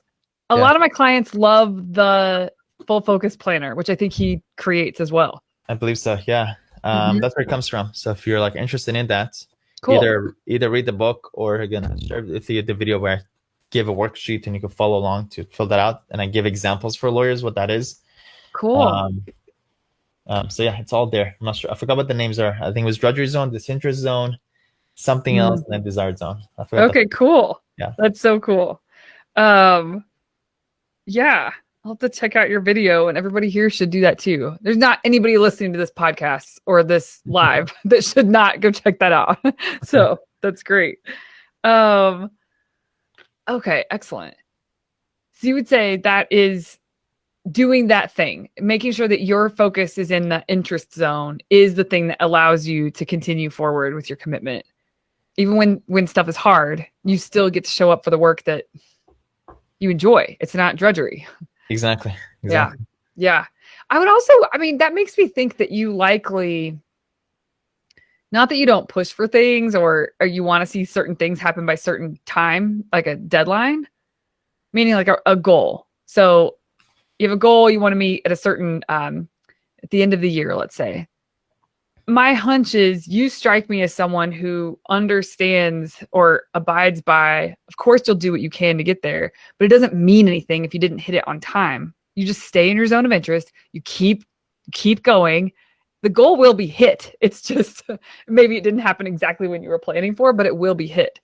a lot of my clients love the Full Focus Planner, which I think he creates as well. I believe so. Yeah. That's where it comes from. So if you're like interested in that, Cool. either read the book or again, share the video where I give a worksheet and you can follow along to fill that out. And I give examples for lawyers, what that is. Cool. So yeah, it's all there. I'm not sure. I forgot what the names are. I think it was Drudgery Zone, Disinterest Zone, something else, and then Desired Zone. I forgot. Okay, cool. Yeah. That's so cool. Yeah, I'll have to check out your video, and everybody here should do that too. There's not anybody listening to this podcast or this live that should not go check that out. So that's great. Okay, excellent. So you would say that is doing that thing, making sure that your focus is in the interest zone is the thing that allows you to continue forward with your commitment. Even when stuff is hard, you still get to show up for the work that you enjoy. It's not drudgery. Exactly. Yeah. I would also, that makes me think that you likely, not that you don't push for things or you want to see certain things happen by certain time, like a deadline, meaning like a goal. So you have a goal you want to meet at a certain, at the end of the year, let's say. My hunch is you strike me as someone who understands or abides by, of course, you'll do what you can to get there, but it doesn't mean anything if you didn't hit it on time. You just stay in your zone of interest. You keep going. The goal will be hit. It's just maybe it didn't happen exactly when you were planning for, but it will be hit.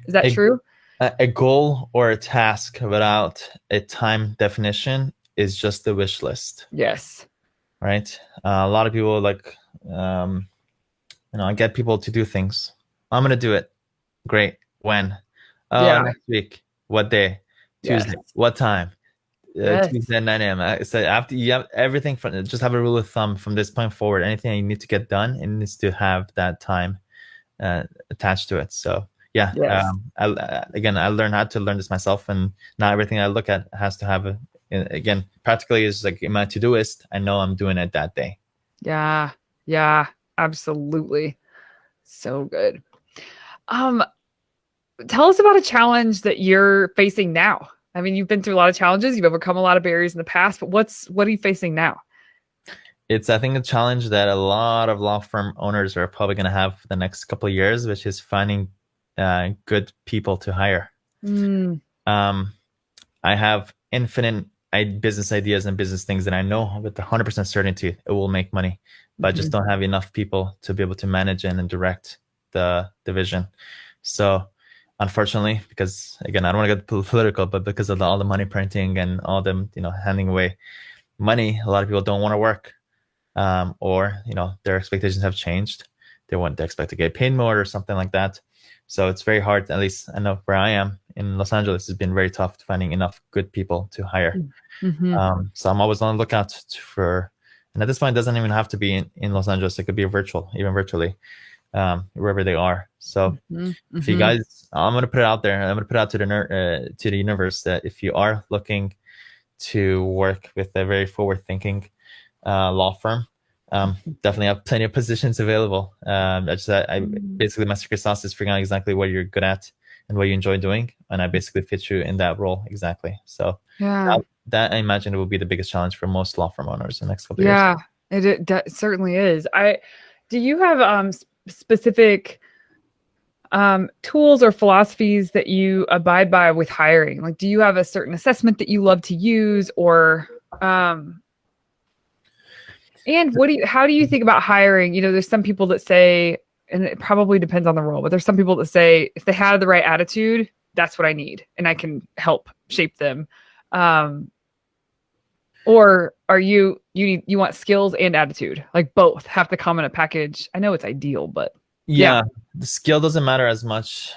Is that true? A goal or a task without a time definition is just a wish list. Yes. Right. A lot of people like, I get people to do things. I'm going to do it. Great. When? Next week. What day? Tuesday. Yes. What time? Tuesday at 9 a.m. So after you have everything just have a rule of thumb from this point forward. Anything you need to get done, it needs to have that time attached to it. So yeah. Yes. I learned how to learn this myself, and not everything I look at has to have again, practically is like in my to-do list. I know I'm doing it that day. Yeah, absolutely. So good. Tell us about a challenge that you're facing now. You've been through a lot of challenges. You've overcome a lot of barriers in the past, but what are you facing now? It's, I think, a challenge that a lot of law firm owners are probably going to have for the next couple of years, which is finding good people to hire. I have infinite business ideas and business things that I know with 100% certainty it will make money, but I just don't have enough people to be able to manage and direct the division. So unfortunately, because again, I don't want to get political, but because of all the money printing and all them, handing away money, a lot of people don't want to work, or their expectations have changed. They expect to get paid more or something like that. So it's very hard. At least I know where I am in Los Angeles, it's been very tough finding enough good people to hire. So I'm always on the lookout for, and at this point, it doesn't even have to be in Los Angeles. It could be even virtually, wherever they are. So if you guys, I'm going to put it out there. I'm going to put it out to the universe that if you are looking to work with a very forward-thinking law firm, definitely have plenty of positions available. Basically my secret sauce is figuring out exactly what you're good at and what you enjoy doing, and I basically fit you in that role exactly. So that I imagine it will be the biggest challenge for most law firm owners in the next couple of years. It certainly is. Do you have specific tools or philosophies that you abide by with hiring? Like, do you have a certain assessment that you love to use, or and how do you think about hiring? There's some people that say, and it probably depends on the role, but there's some people that say if they have the right attitude, that's what I need, and I can help shape them. Or are you want skills and attitude? Like both have to come in a package. I know it's ideal, but yeah. Yeah, the skill doesn't matter as much.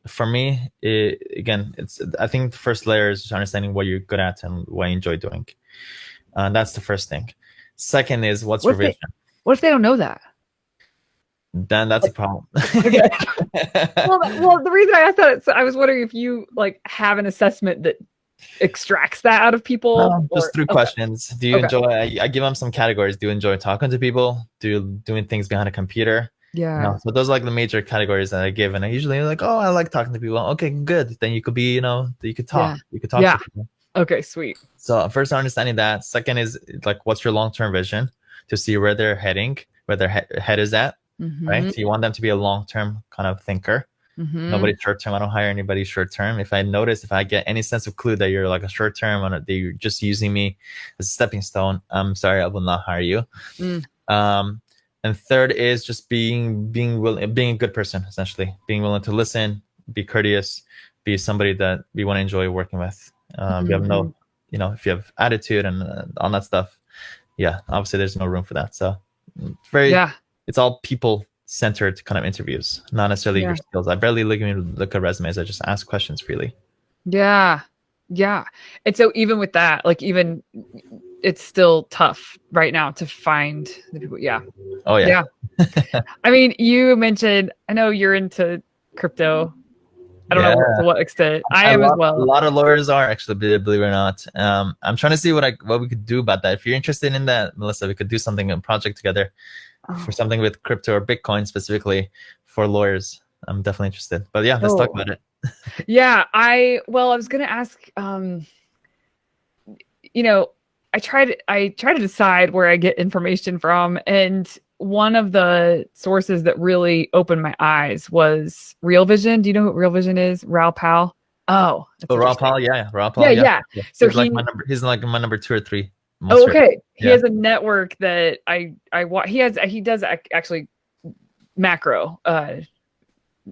For me, again, it's I think the first layer is just understanding what you're good at and what you enjoy doing. That's the first thing. Second is what's What your if they vision? what if they don't know that? Then that's a problem. Okay. Well, the reason I asked that is I was wondering if you like have an assessment that extracts that out of people. No, Or just through okay, questions. Do you okay, enjoy? I give them some categories. Do you enjoy talking to people? Do you doing things behind a computer? yeah, So those are like the major categories that I give, and I usually like, oh, I like talking to people. Okay, good. Then you could be, you could talk. yeah, You could talk yeah. to people. Okay, sweet. So first, understanding that. Second is like, what's your long-term vision to see where they're heading, where their head is at, Mm-hmm. right? So you want them to be a long-term kind of thinker. Mm-hmm. Nobody short-term. I don't hire anybody short-term. If I get any sense of clue that you're like a short-term, or that you're just using me as a stepping stone, I'm sorry, I will not hire you. Mm. Um, and third is just being a good person, essentially, being willing to listen, be courteous, be somebody that we want to enjoy working with. We have Mm-hmm. no, if you have attitude and all that stuff, yeah, obviously there's no room for that. So Yeah, it's all people centered kind of interviews, not necessarily yeah, your skills. I barely look at resumes. I just ask questions freely. yeah, yeah. And so even with that, like even it's still tough right now to find the people. Yeah, Oh yeah. yeah. I mean, you mentioned, I know you're into crypto. I don't know Yeah. to what extent. I A am as lot, a well. lot of lawyers are actually, believe it or not. I'm trying to see what we could do about that. If you're interested in that, Melissa, we could do something, a project together for Oh, something with crypto or Bitcoin specifically for lawyers. I'm definitely interested. But yeah, let's talk oh. about it. Yeah, I was gonna ask, you know, I try to decide where I get information from, and one of the sources that really opened my eyes was Real Vision. Do you know what Real Vision is? Raoul Pal. Oh, that's Oh, Raw interesting. Paul, yeah, Raw Yeah, Paul, yeah. yeah. Yeah. So he He's like my number two or three most Oh, certain. okay. He Yeah. has a network that he does actually macro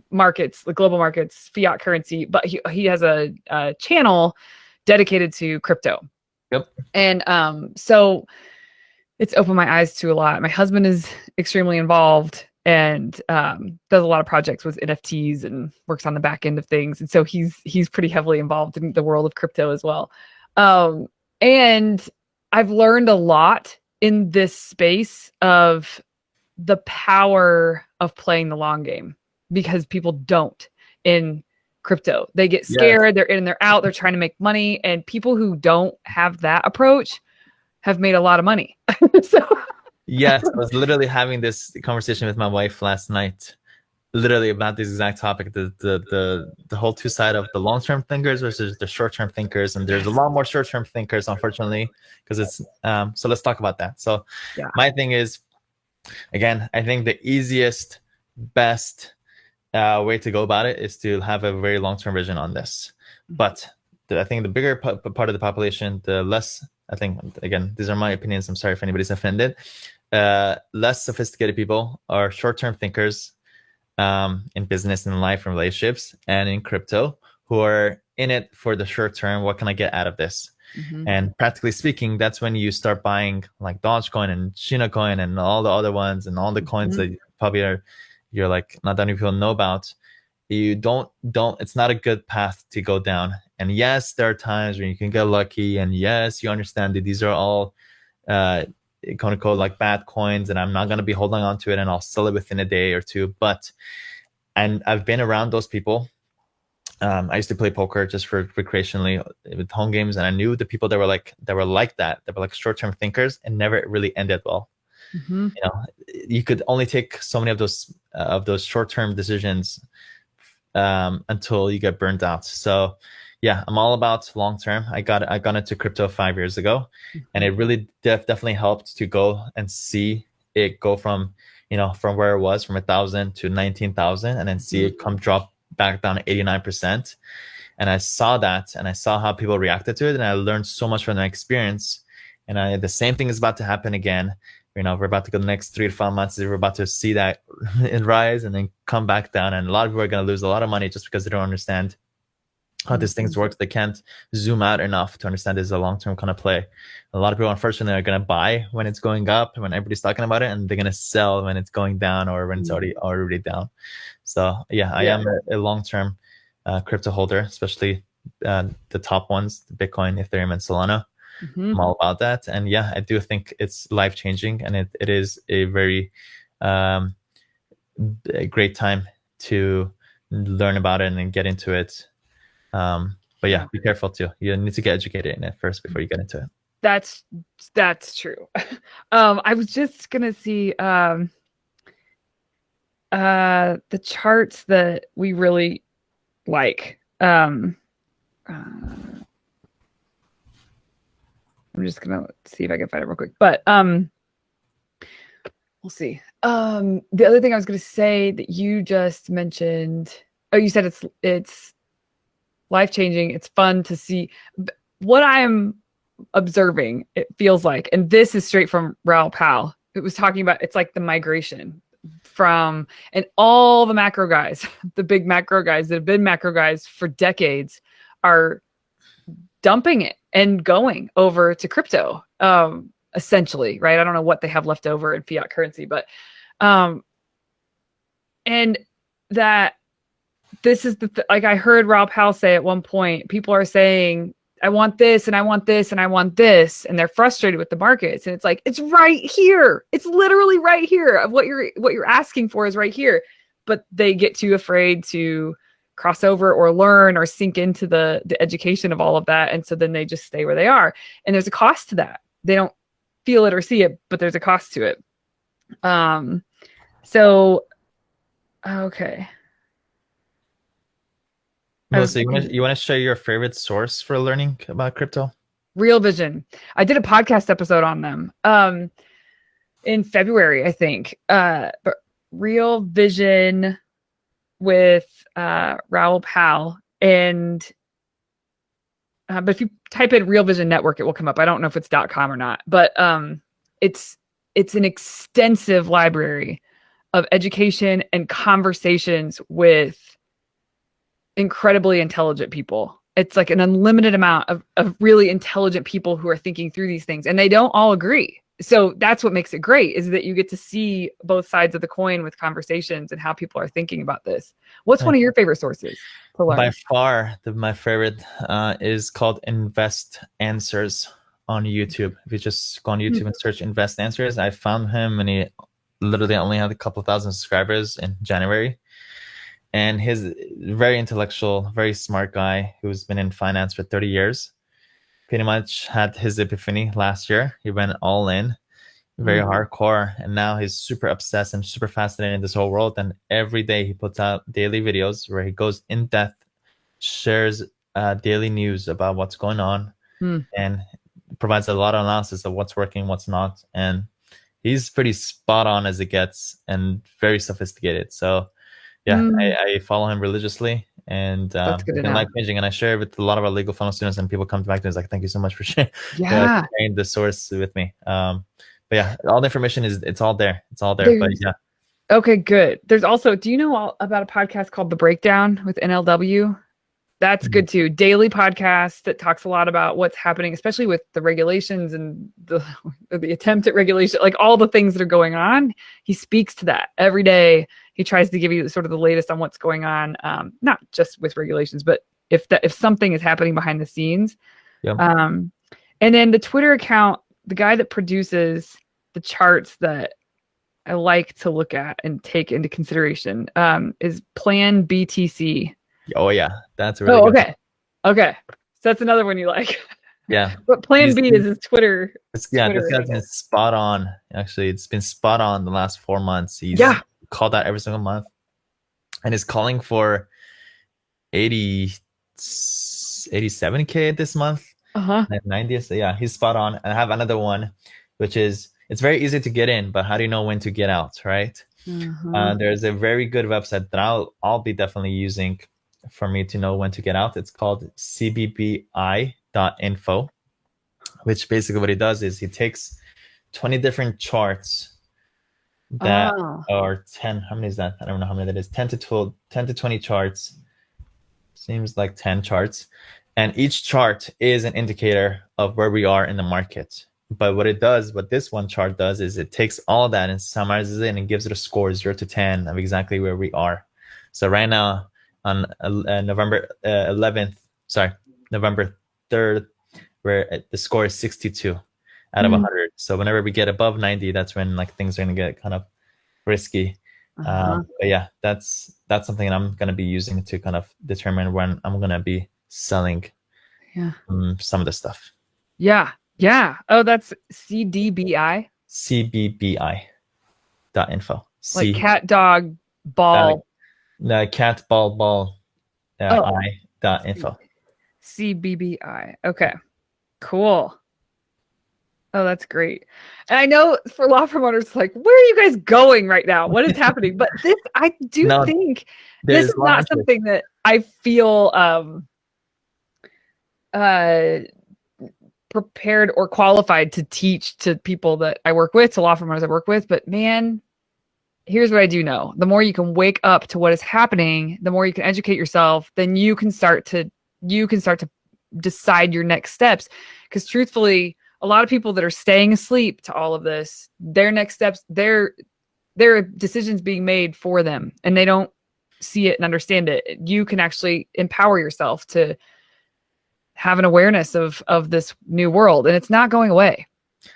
markets, the global markets, fiat currency, but he has a channel dedicated to crypto. Yep. And so it's opened my eyes to a lot. My husband is extremely involved and does a lot of projects with NFTs and works on the back end of things. And so he's pretty heavily involved in the world of crypto as well. And I've learned a lot in this space of the power of playing the long game because people don't in crypto. They get Yes. scared, they're in, they're out, they're trying to make money. And people who don't have that approach have made a lot of money. So Yes, I was literally having this conversation with my wife last night, literally about this exact topic, the whole two side of the long-term thinkers versus the short-term thinkers. And there's a lot more short-term thinkers, unfortunately, because it's so let's talk about that. So yeah. my thing is, again, I think the easiest, best way to go about it is to have a very long-term vision on this. But I think the bigger part of the population, the less, I think, again, these are my opinions, I'm sorry if anybody's offended, less sophisticated people are short-term thinkers in business and life and relationships and in crypto, who are in it for the short term. What can I get out of this? Mm-hmm. And practically speaking, that's when you start buying like Dogecoin and Shiba coin and all the other ones and all the coins that probably you're like not that many people know about. You don't it's not a good path to go down. And yes, there are times when you can get lucky, and yes, you understand that these are all quote unquote like bad coins, and I'm not going to be holding on to it and I'll sell it within a day or two. And I've been around those people. I used to play poker just for recreationally with home games, and I knew the people that were like that, that were like short-term thinkers, and never really ended well. Mm-hmm. You could only take so many of those short-term decisions until you get burnt out. So yeah, I'm all about long-term. I got into crypto 5 years ago, and it really definitely helped to go and see it go from from where it was from 1,000 to 19,000, and then see it come drop back down to 89%. And I saw that, and I saw how people reacted to it, and I learned so much from that experience. And the same thing is about to happen again. We're about to go the next 3 to 5 months. We're about to see that rise and then come back down. And a lot of people are going to lose a lot of money just because they don't understand how these things work. They can't zoom out enough to understand this is a long-term kind of play. A lot of people, unfortunately, are going to buy when it's going up, when everybody's talking about it, and they're going to sell when it's going down or when it's already down. So yeah, I am a long-term crypto holder, especially the top ones, Bitcoin, Ethereum, and Solana. I'm all about that. And yeah, I do think it's life-changing, and it is a very a great time to learn about it and get into it. But yeah, be careful too. You need to get educated in it first before you get into it. That's true. I was just gonna see the charts that we really like. I'm just gonna see if I can find it real quick. But we'll see. The other thing I was gonna say that you just mentioned. Oh, you said it's life-changing. It's fun to see what I'm observing. It feels like, and this is straight from Raoul Pal. It was talking about it's like the migration from, and all the macro guys, the big macro guys that have been macro guys for decades are dumping it and going over to crypto, essentially, right? I don't know what they have left over in fiat currency, but and that this is like I heard Raoul Pal say at one point, people are saying, I want this and I want this and I want this, and they're frustrated with the markets. And it's like, it's right here. It's literally right here. Of what you're asking for is right here. But they get too afraid to cross over or learn or sink into the education of all of that. And so then they just stay where they are. And there's a cost to that. They don't feel it or see it, but there's a cost to it. So okay. Melissa, you want to share your favorite source for learning about crypto? Real Vision. I did a podcast episode on them in February, I think. But Real Vision with Raoul Pal. And but if you type in Real Vision Network, it will come up. I don't know if it's .com or not, but it's an extensive library of education and conversations with incredibly intelligent people. It's like an unlimited amount of really intelligent people who are thinking through these things, and they don't all agree. So that's what makes it great, is that you get to see both sides of the coin with conversations and how people are thinking about this. What's one of your favorite sources to learn? By far, my favorite is called Invest Answers on YouTube. If you just go on YouTube and search Invest Answers, I found him, and he literally only had a couple thousand subscribers in January. And he's very intellectual, very smart guy who's been in finance for 30 years. Pretty much had his epiphany last year. He went all in, very hardcore. And now he's super obsessed and super fascinated in this whole world. And every day he puts out daily videos where he goes in depth, shares daily news about what's going on, and provides a lot of analysis of what's working, what's not. And he's pretty spot on as it gets and very sophisticated. So yeah, I follow him religiously, and it's been life-changing. And I share it with a lot of our legal funnel students, and people come back to us like, "Thank you so much for sharing the source with me." But yeah, all the information it's all there. It's all there. But yeah. Okay, good. There's also, do you know all about a podcast called The Breakdown with NLW? That's good too. Daily podcast that talks a lot about what's happening, especially with the regulations and the attempt at regulation, like all the things that are going on. He speaks to that every day. He tries to give you sort of the latest on what's going on, not just with regulations, but if something is happening behind the scenes. Yep. And then the Twitter account, the guy that produces the charts that I like to look at and take into consideration is Plan BTC. Oh yeah, that's really good. Okay. So that's another one you like. Yeah. But Plan B is his Twitter. This guy's been spot on. Actually, it's been spot on the last 4 months. He's called out every single month, and is calling for 87K this month. 90. So yeah, he's spot on. And I have another one, which is, it's very easy to get in, but how do you know when to get out, right? There's a very good website that I'll be definitely using for me to know when to get out. It's called cbbi.info, which basically what he does is he takes 20 different charts that are 10. How many is that? I don't know how many that is. 10 to 20 charts. seems like 10 charts. And each chart is an indicator of where we are in the market. But what this one chart does is it takes all of that and summarizes it and gives it a score 0 to 10 of exactly where we are. So right now on November 11th, sorry, November 3rd, where the score is 62 out of 100. So whenever we get above 90, that's when like things are going to get kind of risky. But yeah, that's something that I'm going to be using to kind of determine when I'm going to be selling some of the stuff. Yeah. Oh, that's CDBI. CBBI.info. Like cat, dog, ball. Cat, ball, I.info. CBBI. Okay. Cool. Oh, that's great. And I know for law promoters, like, where are you guys going right now? What is happening? But this, I do think this is not something that I feel prepared or qualified to teach to people that I work with, to law promoters I work with. But man, here's what I do know. The more you can wake up to what is happening, the more you can educate yourself, then you can start to decide your next steps. Because truthfully, a lot of people that are staying asleep to all of this, their next steps, there are decisions being made for them and they don't see it and understand it. You can actually empower yourself to have an awareness of this new world, and it's not going away.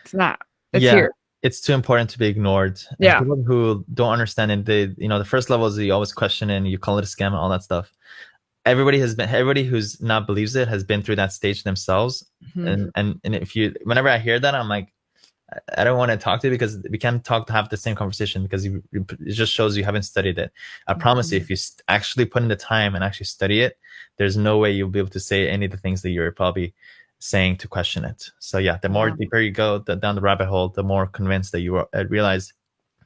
It's not. It's here. It's too important to be ignored. And people who don't understand it, the first level is you always question it and you call it a scam and all that stuff. Everybody who's not believes it has been through that stage themselves. And whenever I hear that, I'm like, I don't want to talk to you because we can't have the same conversation because it just shows you haven't studied it. I promise you, if you actually put in the time and actually study it, there's no way you'll be able to say any of the things that you're probably saying to question it. So yeah, the more deeper you go down the rabbit hole, the more convinced that you realize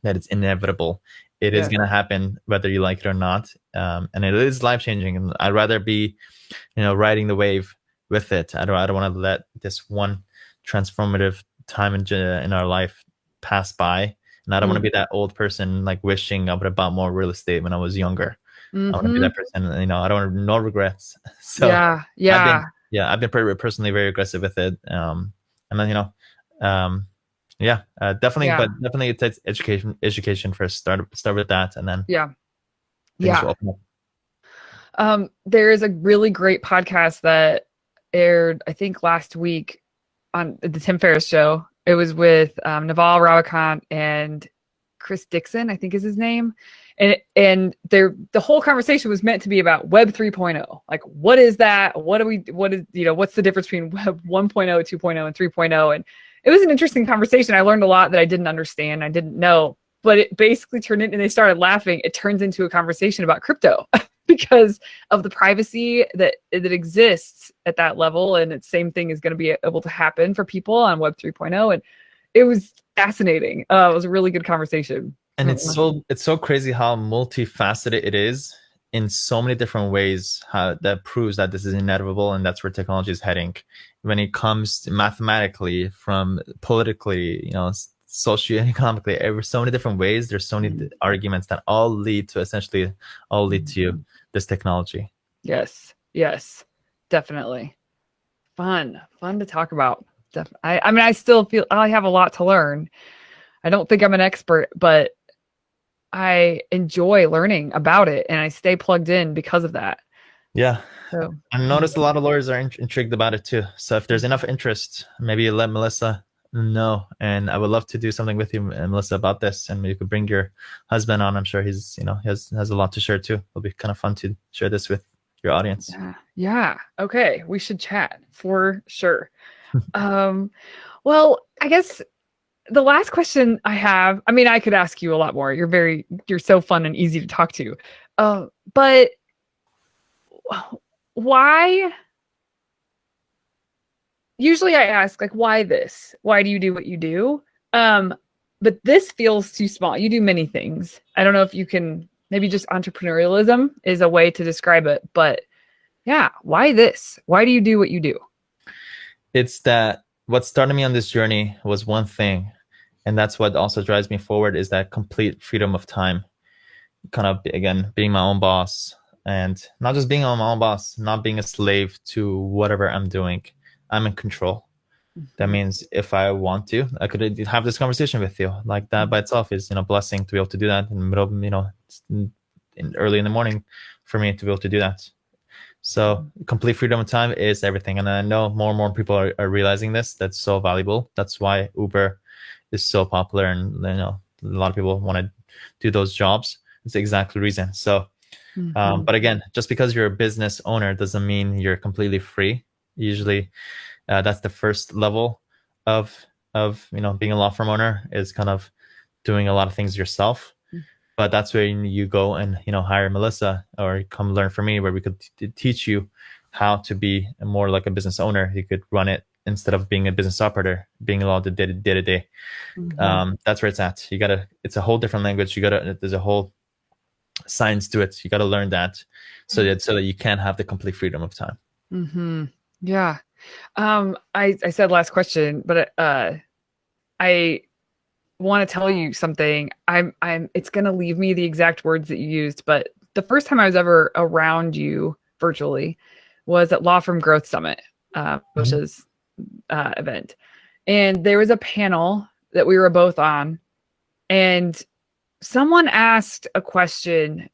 that it's inevitable. It is going to happen whether you like it or not. And it is life-changing. And I'd rather be, riding the wave with it. I don't want to let this one transformative time in our life pass by. And I don't want to be that old person like wishing I would have bought more real estate when I was younger. I want to be that person, I don't want no regrets. So I've been personally very aggressive with it. And then, definitely, but definitely it takes education first. Start with that, and then will open up. There is a really great podcast that aired, I think, last week on the Tim Ferriss show. It was with Naval Ravikant and Chris Dixon, I think is his name. And the whole conversation was meant to be about Web 3.0. Like, what is that? What's the difference between Web 1.0, 2.0, and 3.0? And it was an interesting conversation. I learned a lot that I didn't understand. I didn't know, but it basically turned into, and they started laughing. It turns into a conversation about crypto because of the privacy that exists at that level. And the same thing is going to be able to happen for people on Web 3.0. And it was fascinating. It was a really good conversation. And it's so crazy how multifaceted it is in so many different ways. That proves that this is inevitable and that's where technology is heading. When it comes to mathematically, from politically, socioeconomically, so many different ways. There's so many arguments that all lead to this technology. Yes, definitely. Fun to talk about. I still feel I have a lot to learn. I don't think I'm an expert, but I enjoy learning about it and I stay plugged in because of that. Yeah. So I noticed a lot of lawyers are intrigued about it too. So if there's enough interest, maybe you let Melissa know. And I would love to do something with you, Melissa, about this. And you could bring your husband on. I'm sure he's, he has a lot to share too. It'll be kind of fun to share this with your audience. Yeah. Okay. We should chat for sure. Well, I guess the last question I have, I could ask you a lot more. You're so fun and easy to talk to. But why? Usually I ask, like, why this? Why do you do what you do? But this feels too small. You do many things. I don't know if you can, maybe just entrepreneurialism is a way to describe it. But yeah, why this? Why do you do what you do? It's that what started me on this journey was one thing. And that's what also drives me forward, is that complete freedom of time. Kind of, again, being my own boss and not just being my own boss, not being a slave to whatever I'm doing. I'm in control. That means if I want to, I could have this conversation with you. Like that by itself is, blessing to be able to do that in the middle of, early in the morning for me to be able to do that. So complete freedom of time is everything. And I know more and more people are realizing this. That's so valuable. That's why Uber is so popular. And, a lot of people want to do those jobs. It's the exact reason. So, but again, just because you're a business owner doesn't mean you're completely free. Usually that's the first level of being a law firm owner, is kind of doing a lot of things yourself. But that's where you go and hire Melissa or come learn from me, where we could teach you how to be more like a business owner. You could run it instead of being a business operator, being allowed to day to day. That's where it's at. It's a whole different language. There's a whole science to it. You got to learn that so that you can have the complete freedom of time. Yeah. I said last question, but I want to tell you something. It's going to leave me the exact words that you used, but the first time I was ever around you virtually was at Law Firm Growth Summit, which is event. And there was a panel that we were both on, and someone asked a question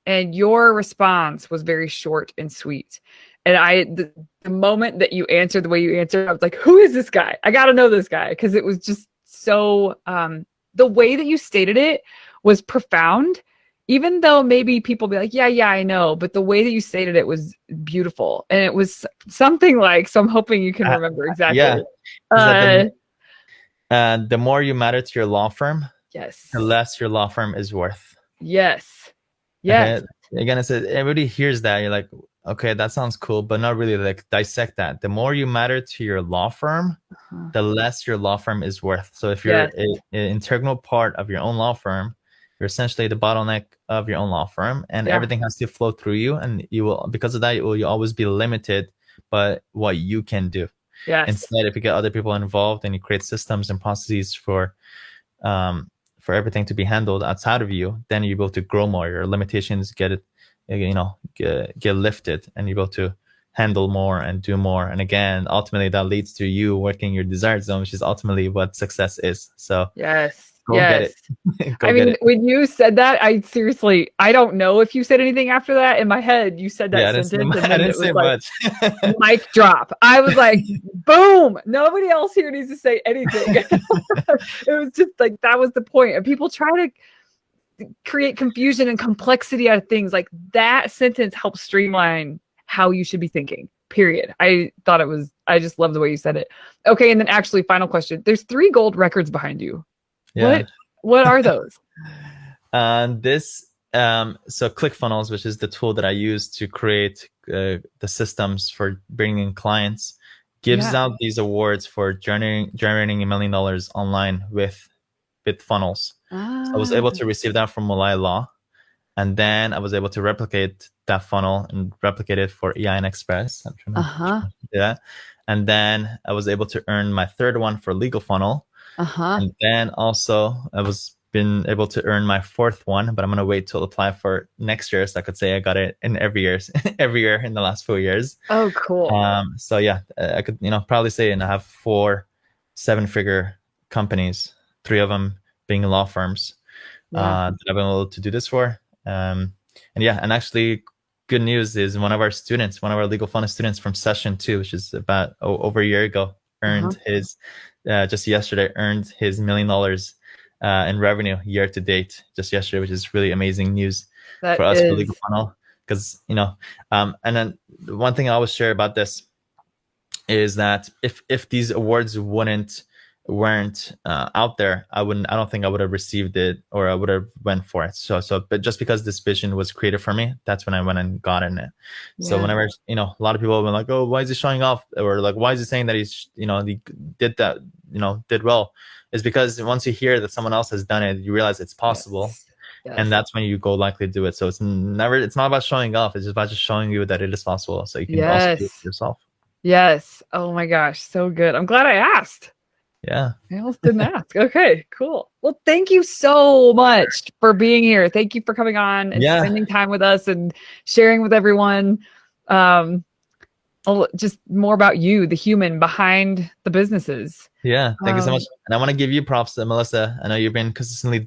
and your response was very short and sweet. And the moment that you answered the way you answered, I was like, who is this guy? I got to know this guy. Cause it was just so, the way that you stated it was profound, even though maybe people be like, yeah, I know. But the way that you stated it was beautiful. And it was something like, so I'm hoping you can remember exactly. Yeah. The more you matter to your law firm, yes, the less your law firm is worth. Yes. Okay? Again, everybody hears that. You're like, okay, that sounds cool, but not really. Like, dissect that. The more you matter to your law firm, the less your law firm is worth. So if you're an integral part of your own law firm, you're essentially the bottleneck of your own law firm, and everything has to flow through you. And you will, because of that, you'll always be limited by what you can do. Instead, if you get other people involved and you create systems and processes for everything to be handled outside of you, then you're able to grow more. Your limitations get lifted, and you're able to handle more and do more. And again, ultimately, that leads to you working your desired zone, which is ultimately what success is. So go get it. When you said that, I don't know if you said anything after that. In my head, you said that sentence, and then I didn't say much. Mic drop. I was like, boom! Nobody else here needs to say anything. It was just like, that was the point. And people try to create confusion and complexity out of things. Like, that sentence helps streamline how you should be thinking. Period. I just love the way you said it. Okay, and then actually, final question. There's 3 gold records behind you. Yeah. What are those? So ClickFunnels, which is the tool that I use to create the systems for bringing in clients, gives out these awards for generating $1 million online with funnels. So I was able to receive that from Mollaei Law, and then I was able to replicate that funnel and replicate it for EIN Express. I'm trying to do that. And then I was able to earn my 3rd one for Legal Funnel. And then also I was been able to earn my 4th one, but I'm going to wait till apply for next year. So I could say I got it in every year in the last 4 years. Oh, cool. So yeah, I could, probably say, and I have 4 7-figure companies, 3 of them being law firms that I've been able to do this for. And actually, good news is one of our Legal Funnel students from session 2, which is about over a year ago, earned his just yesterday earned his $1 million in revenue year to date just yesterday, which is really amazing news for us for Legal Funnel. Because and then one thing I always share about this is that if these awards weren't out there, I don't think I would have received it, or I would have went for it. But just because this vision was created for me, that's when I went and got in it. So whenever a lot of people have been like, oh, why is he showing off, or like, why is he saying that he's he did that, did well, is because once you hear that someone else has done it, you realize it's possible. And that's when you go likely do it. So it's not about showing off, it's just about just showing you that it is possible, so you can also do it yourself. Yes. Oh my gosh, so good. I'm glad I asked. Yeah. I almost didn't ask. Okay, cool. Well, thank you so much for being here. Thank you for coming on and Yeah. spending time with us and sharing with everyone um, just more about you, the human behind the businesses. Yeah. Thank you so much. Um, And I want to give you props, Melissa. I know you've been consistently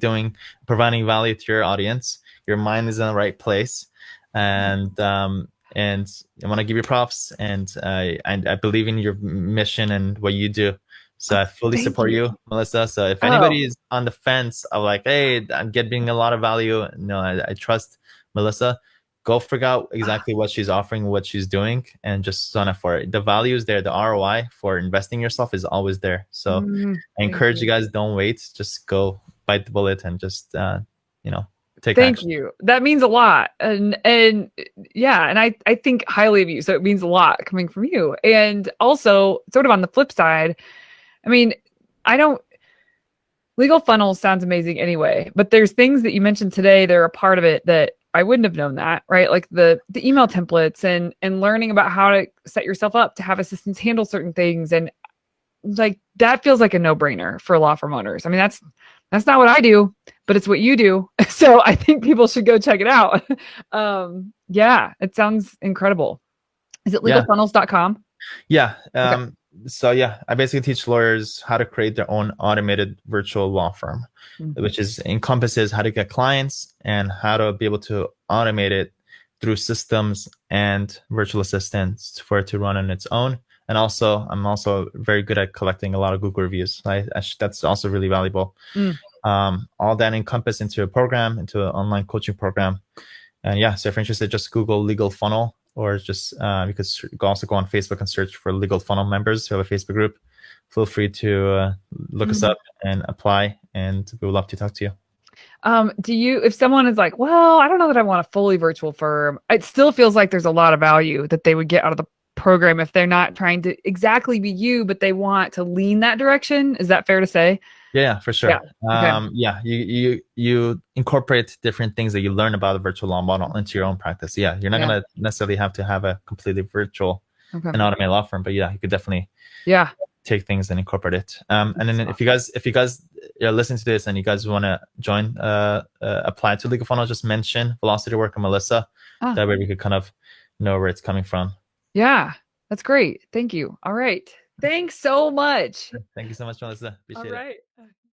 providing value to your audience. Your mind is in the right place. And I want to give you props, and I believe in your mission and what you do. So I fully Thank support you. you, Melissa. So if Oh, anybody is on the fence of like, hey, I'm getting a lot of value, no, I trust Melissa. Go figure out exactly what she's offering, what she's doing, and just sign up for it. The value is there. The ROI for investing yourself is always there. So I thank encourage you you. guys, don't wait. Just go bite the bullet and just, you know, take Thank action. you. That means a lot. And yeah, and I think highly of you. So it means a lot coming from you. And also, sort of on the flip side, I mean, I don't legal funnels sounds amazing anyway, but there's things that you mentioned today that are a part of it that I wouldn't have known that, right? Like the email templates and learning about how to set yourself up to have assistants handle certain things. And like that feels like a no-brainer for law firm owners. I mean, that's not what I do, but it's what you do. So I think people should go check it out. Yeah, it sounds incredible. Is it Yeah. legalfunnels.com? Yeah. Okay. So yeah, I basically teach lawyers how to create their own automated virtual law firm, Mhm. which is encompasses how to get clients and how to be able to automate it through systems and virtual assistants for it to run on its own. And also, I'm also very good at collecting a lot of Google reviews. That's also really valuable. Mm. All that encompassed into a program, into an online coaching program. And yeah, so if you're interested, just Google Legal Funnel, or just you could also go on Facebook and search for Legal Funnel members who have a Facebook group. Feel free to look us Mm. up and apply, and we would love to talk to you. Do you, if someone is like, well, I don't know that I want a fully virtual firm, it still feels like there's a lot of value that they would get out of the program if they're not trying to exactly be you, but they want to lean that direction. Is that fair to say? Yeah, for Yeah. sure. Okay. Yeah, you incorporate different things that you learn about the virtual law model into your own practice. Yeah, you're not Yeah. gonna necessarily have to have a completely virtual Okay. and automated law firm, but yeah, you could definitely Yeah. take things and incorporate it. And then if you guys are listening to this and you guys want to join, apply to Legal Funnel, just mention Velocity Work and Melissa. Ah, That way we could kind of know where it's coming from. yeah. That's great. Thank you. All right. Thanks so much. Thank you so much, Melissa. All Appreciate it. right.